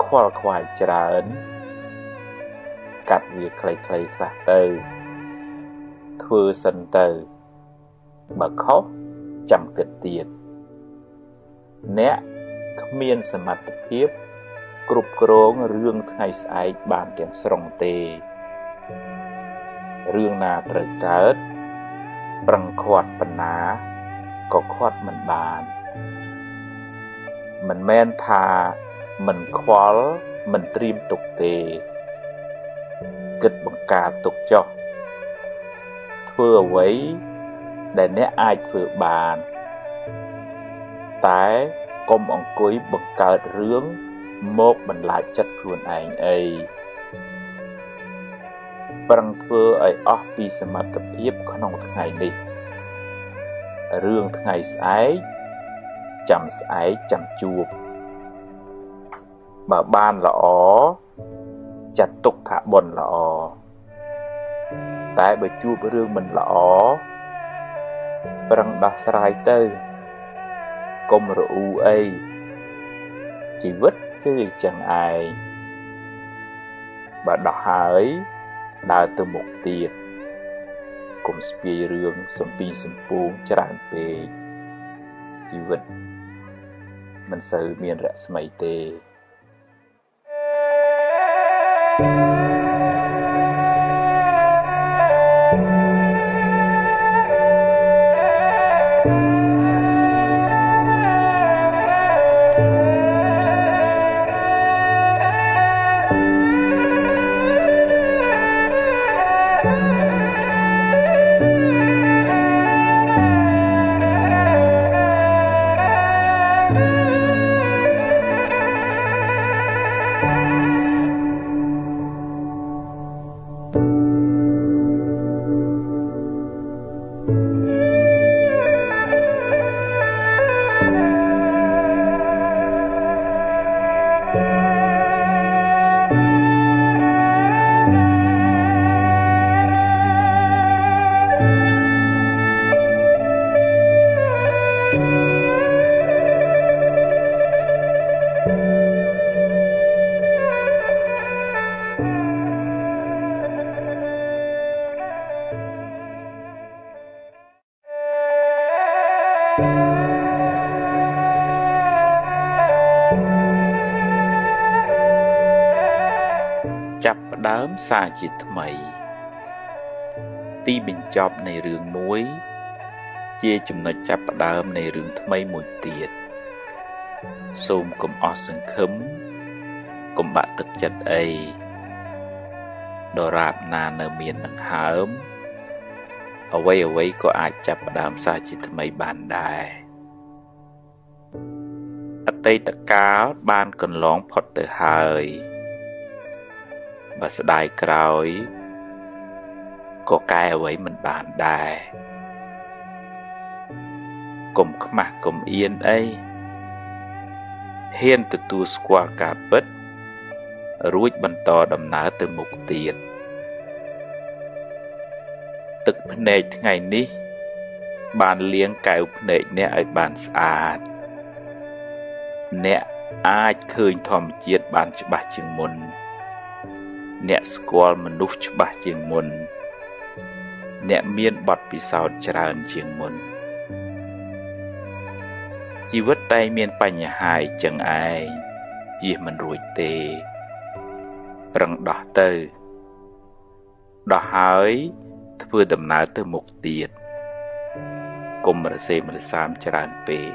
Speaker 1: ខ្វល់ខ្វាយច្រើនកាត់វាខ្លីៗខ្លះទៅធ្វើសិនទៅបើខុសចាំគិតទៀតអ្នកគ្មានសមត្ថភាពគ្រប់គ្រងរឿងថ្ងៃស្អែកបានទាំងស្រុងទេរឿងណាត្រូវកើតប្រឹងខាត់ប៉ុណ្ណាក៏ខាត់មិនបានមិនមែនថាមិនខ្វល់មិនត្រៀមទុកទេគិតបង្ការទុកចុះធ្វើអ្វីដែលអ្នកអាចធ្វើបានតែកុំអង្គុយបង្កើតរឿងមកបន្លាចចិត្តខ្លួនឯងអីប្រឹងធ្វើឲ្យអស់ពីសមត្ថភាពក្នុងថ្ងៃនេះរឿងថ្ងៃស្អែកចាំស្អែកចាំជួបបើបានល្អចាត់ទុកថាបុណ្យល្អតែបើជួបរឿងមិនល្អប្រឹងដោះស្រាយទៅកុំរអ៊ូអីជីវិតគឺអញ្ចឹងឯងបើដោះហើយដើរទៅមុខទៀតកុំស្ពាយរឿងសំពីសំពងច្រើនពេកជីវិតមិនសូវមានរស្មីទេ ចាប់ផ្ដើមសារជាថ្មីទីបញ្ចប់នៃរឿងមួយជាចំណុចចាប់ផ្ដើមនៃរឿងថ្មីមួយទៀតសូមកុំអស់សង្ឃឹមកុំបាក់ទឹកចិត្តអីដរាបណានៅមានដង្ហើមអ្វីក៏អាចចាប់ផ្ដើមសារជាថ្មីបានដែរអតីតកាលបានកន្លងផុតទៅហើយបើស្ដាយក្រោយក៏កែអ្វីមិនបានដែរកុំខ្មាស់កុំអៀនអីហ៊ានទទួលស្គាល់ការពិតរួចបន្តដំណើរទៅមុខទៀតទឹកភ្នែកថ្ងៃនេះបានលាងកែវភ្នែកអ្នកឲ្យបានស្អាតអ្នកអាចឃើញធម្មជាតិបានច្បាស់ជាងមុនអ្នកស្គាល់មនុស្សច្បាស់ជាងមុនអ្នកមានបទពិសោធន៍ច្រើនជាងមុនជីវិតតែមានបញ្ហាចឹងឯងជៀសមិនរួចទេប្រឹងដោះទៅដោះហើយធ្វើដំណើរទៅមុខទៀតកុំរសេមរសាមច្រើនពេក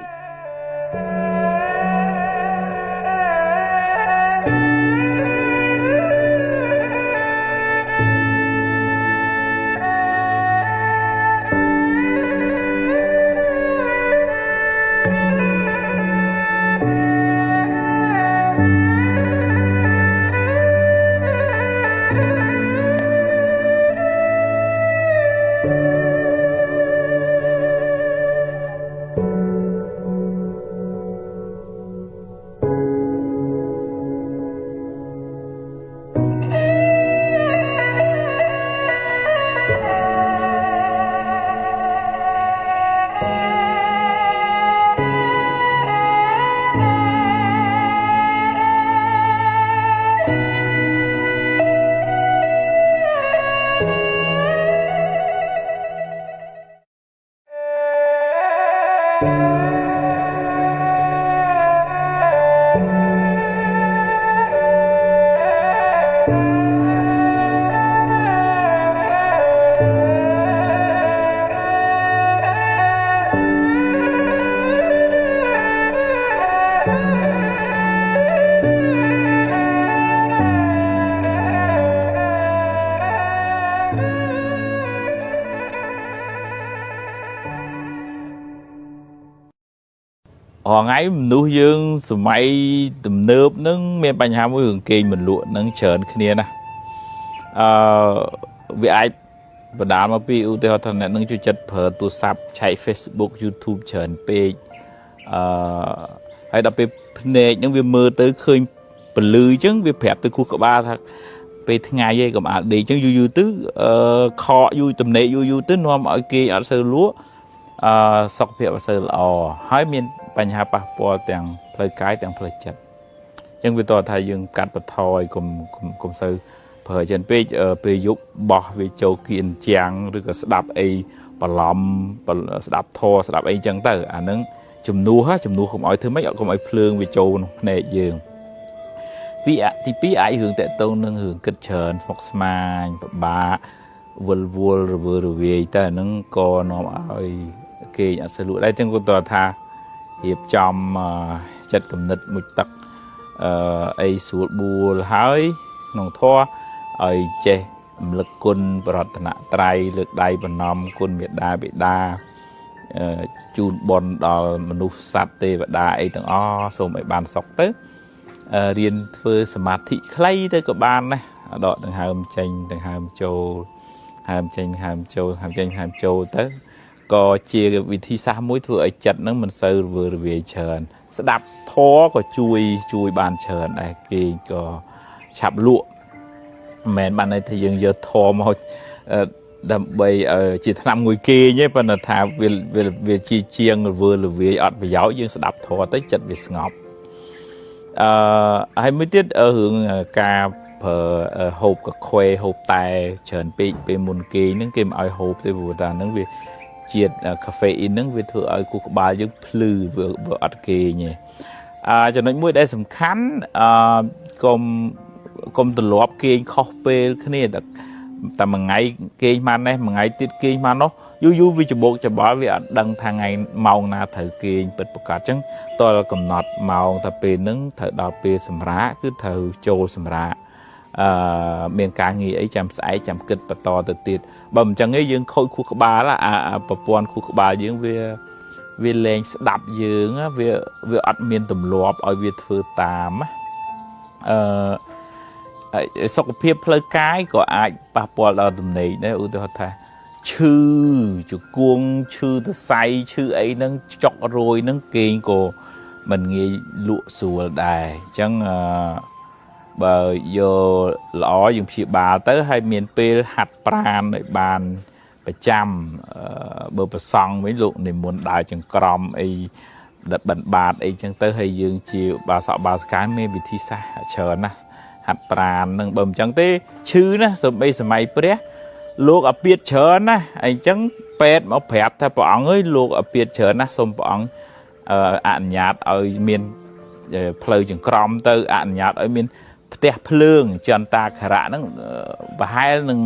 Speaker 1: ថ្ងៃមនុស្សយើងសម័យទំនើបនឹងមានបញ្ហាមួយរឿងគេងមិនលក់នឹងច្រើនគ្នាណាវាអាចបណ្ដាលមកពីឧទាហរណ៍ថាអ្នកនឹងជួយចិត្តប្រើទូរស័ព្ទឆែក Facebook YouTube ច្រើនពេកហើយដល់ពេលភ្នែកនឹងវាមើលទៅឃើញពលឺអញ្ចឹងវាប្រាប់ទៅខួរក្បាលថាពេលថ្ងៃឯងកុំអាលដេកអញ្ចឹងយូរទៅខកយូរទំនេកយូរទៅនាំឲ្យគេអត់សូវលក់សុខភាពអត់សូវល្អហើយមានបញ្ហាប៉ះពាល់ទាំងផ្លូវកាយទាំងផ្លូវចិត្តអញ្ចឹងវាតថាយើងកាត់បន្ថយកុំសូវប្រើច្រើនពេកពេលយប់បោះវាចូលគៀនជាងឬក៏ស្ដាប់អីបន្លំស្ដាប់ធរស្ដាប់អីអញ្ចឹងទៅអាហ្នឹងជំនួសកុំឲ្យធ្វើម៉េចកុំឲ្យភ្លើងវាចូលក្នុងភ្នែកយើងទី2អាចរឿងតកតងនឹងរឿងគិតច្រើនស្មុគស្មាញពិបាកវល់រវើរវាយតែអាហ្នឹងក៏នាំឲ្យគេអត់ស្រួលដែរអញ្ចឹងគាត់ថារៀបចំចិត្តគំនិតមួយទឹកអីស្រួលបួលហើយក្នុងធម៌ឲ្យចេះរំលឹកគុណបរតនត្រ័យលើកដៃប្រណម្យគុណមេត្តាបិតាជូនបុណ្យដល់មនុស្សសត្វទេវតាអីទាំងអស់សូមឲ្យបានសុខទៅរៀនធ្វើសមាធិខ្លីទៅក៏បានដែរដកដង្ហើមចេញដង្ហើមចូលហើមចេញហើមចូលហើមចេញហើមចូលទៅក៏ជាវិធីសាស្ត្រមួយធ្វើឲ្យចិត្តហ្នឹងមិនសូវរវើរវាយច្រើនស្ដាប់ធម៌ក៏ជួយបានច្រើនដែរគេក៏ឆាប់លក់មិនមែនបានន័យថាយើងយកធម៌មកដើម្បីជាថ្នាំមួយគេទេប៉ុន្តែថាវាជាងរវើរវាយអត់ប្រយោជន៍យើងស្ដាប់ធម៌ទៅចិត្តវាស្ងប់ហើយមួយទៀតរឿងការប្រើហូបកខ្វេហូបតែច្រើនពេកពេលមុនគេហ្នឹងគេមិនឲ្យហូបទេព្រោះថាហ្នឹងវា ជាតិកាហ្វេអ៊ីនហ្នឹងវាធ្វើឲ្យខួរក្បាលយើងភ្លឺវាអត់គេញ៉េចំណុចមួយដែលសំខាន់កុំទម្លាប់គេងខុសពេលគ្នាតែមួយថ្ងៃគេងបាននេះមួយថ្ងៃទៀតគេងបាននោះយូរវាច្បោកច្បល់វាអត់ដឹងថាថ្ងៃម៉ោងណាត្រូវគេងពិតប្រាកដអញ្ចឹងតើកំណត់ម៉ោងថាពេលហ្នឹងត្រូវដល់ពេលសម្រាកគឺត្រូវចូលសម្រាកមានការងារអីចាំស្អែកចាំគិតបន្តទៅទៀតបើមិនអញ្ចឹងទេយើងខូចខួរក្បាលប្រព័ន្ធខួរក្បាលយើងវាលែងស្ដាប់យើងវាអត់មានទម្លាប់ឲ្យវាធ្វើតាមសុខភាពផ្លូវកាយក៏អាចប៉ះពាល់ដល់ទំនេរដែរឧទាហរណ៍ថាឈឺជង្គង់ឈឺសរសៃឈឺអីហ្នឹងចុករយហ្នឹងគេងក៏មិនងាយលក់ស្រួលដែរអញ្ចឹងបើយកល្អយើងព្យាបាលទៅហើយមានពេលហាត់ប្រាណឲ្យបានប្រចាំបើប្រសង់វិញលោកនិមន្តដើរចង្ក្រមអីដិតបណ្ឌបាតអីចឹងទៅហើយយើងជាបាសកបាសកាយមានវិធីសាស្ត្រច្រើនណាស់ហាត់ប្រាណនឹងបើមិនចឹងទេឈឺណាសូម្បីសម័យព្រះលោកអាពាតច្រើនណាអញ្ចឹងពេទ្យមកប្រាប់ថាព្រះអង្គអើយលោកអាពាតច្រើនណាសូមព្រះអង្គអនុញ្ញាតឲ្យមានផ្លូវចង្ក្រមទៅអនុញ្ញាតឲ្យមានផ្ទះភ្លើងចន្តាខរៈហ្នឹងប្រហែលនឹង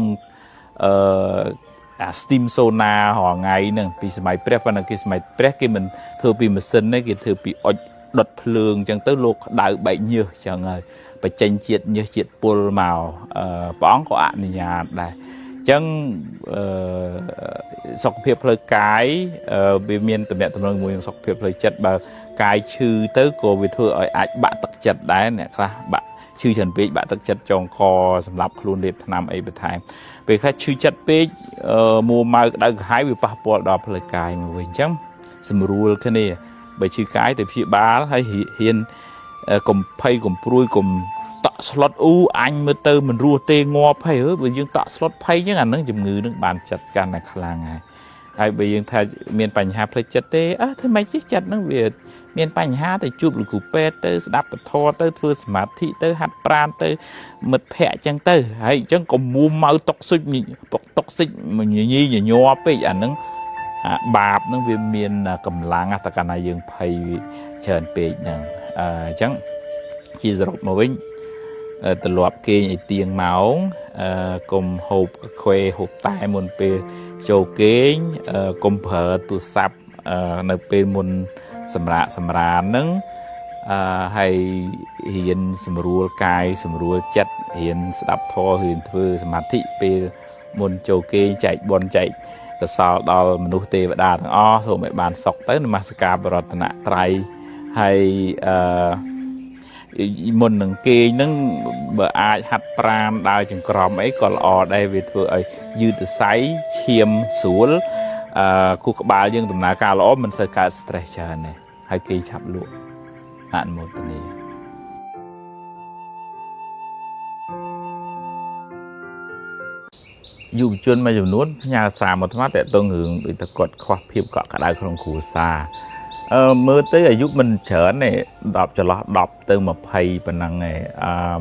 Speaker 1: ស្ទីមសូណារហងៃហ្នឹងពីសម័យព្រះប៉ុន្តែគេសម័យព្រះគេមិនធ្វើពីម៉ាស៊ីនទេគេធ្វើពីអុជដុតភ្លើងអញ្ចឹងទៅលោកក្តៅបែកញើសអញ្ចឹងហើយបញ្ចេញជាតិញើសជាតិពុលមកព្រះអង្គក៏អនុញ្ញាតដែរអញ្ចឹងសុខភាពផ្លូវកាយវាមានតំណែងមួយនឹងសុខភាពផ្លូវចិត្តបើកាយឈឺទៅក៏វាធ្វើឲ្យអាចបាក់ទឹកចិត្តដែរអ្នកខ្លះបាក់ឈឺច្រើនពេកបាក់ទឹកចិត្តចងកសម្រាប់ខ្លួនលេបថ្នាំអីបន្ថែមពេលខ្លះឈឺចិត្តពេកមួម៉ៅក្តៅក្រហាយវាប៉ះពាល់ដល់ផ្លូវកាយមកវិញអញ្ចឹងស្រួលគ្នាបើឈឺកាយទៅព្យាបាលហើយហ៊ានកុំភ័យកុំព្រួយកុំតក់ស្លុតអញមើលទៅមិនរស់ទេងាប់ហើយបើយើងតក់ស្លុតភ័យអញ្ចឹងអានឹងជំងឺនឹងបានចាត់កាន់តែខ្លាំងហើយបើយើងថាមានបញ្ហាផ្លូវចិត្តទេធ្វើម៉េចទេចិត្តនឹងវាមានបញ្ហាទៅជួបលោកគ្រូពេទ្យទៅស្ដាប់ពធទៅធ្វើសមាធិទៅហាត់ប្រាណទៅមិត្តភ័ក្តិអញ្ចឹងទៅហើយអញ្ចឹងកុំមួម៉ៅតុកស៊ុចញញីញញ័រពេកអានឹងបាបនឹងវាមានកម្លាំងតែកាលណាយើងភ័យច្រើនពេកហ្នឹងអញ្ចឹងជាសរុបមកវិញទម្លាប់គេងឲ្យទៀងម៉ោងកុំហូបខ្វេហូបតែមុនពេលចូលគេងកុំប្រើទូរស័ព្ទនៅពេលមុនសម្រាកសម្រានហ្នឹងហើយរៀនសម្រួលកាយសម្រួលចិត្តរៀនស្ដាប់ធម៌រៀនធ្វើសមាធិពេលមុនចូលគេងចែកបុណ្យចែកកសលដល់មនុស្សទេវតាទាំងអស់សូមឲ្យបានសុខទៅនមស្ការបរតនត្រ័យហើយមុននឹងគេងហ្នឹងបើអាចហាត់ប្រាណដើរចង្ក្រមអីក៏ល្អដែរវាធ្វើឲ្យយឺតសៃឈាមស្រួលខួរក្បាលយើងដំណើរការល្អមិនសូវកើត stress ច្រើនទេហើយគេឆាប់លក់អនុមោទនាយុវជនមួយចំនួនផ្ញើសារមកថ្មតែតងរឿងដូចតែគាត់ខ្វះភាពកក់ក្ដៅក្នុងគ្រួសារមើលទៅអាយុមិនច្រើនទេ10ចន្លោះ10ទៅ20ប៉ុណ្ណឹងឯង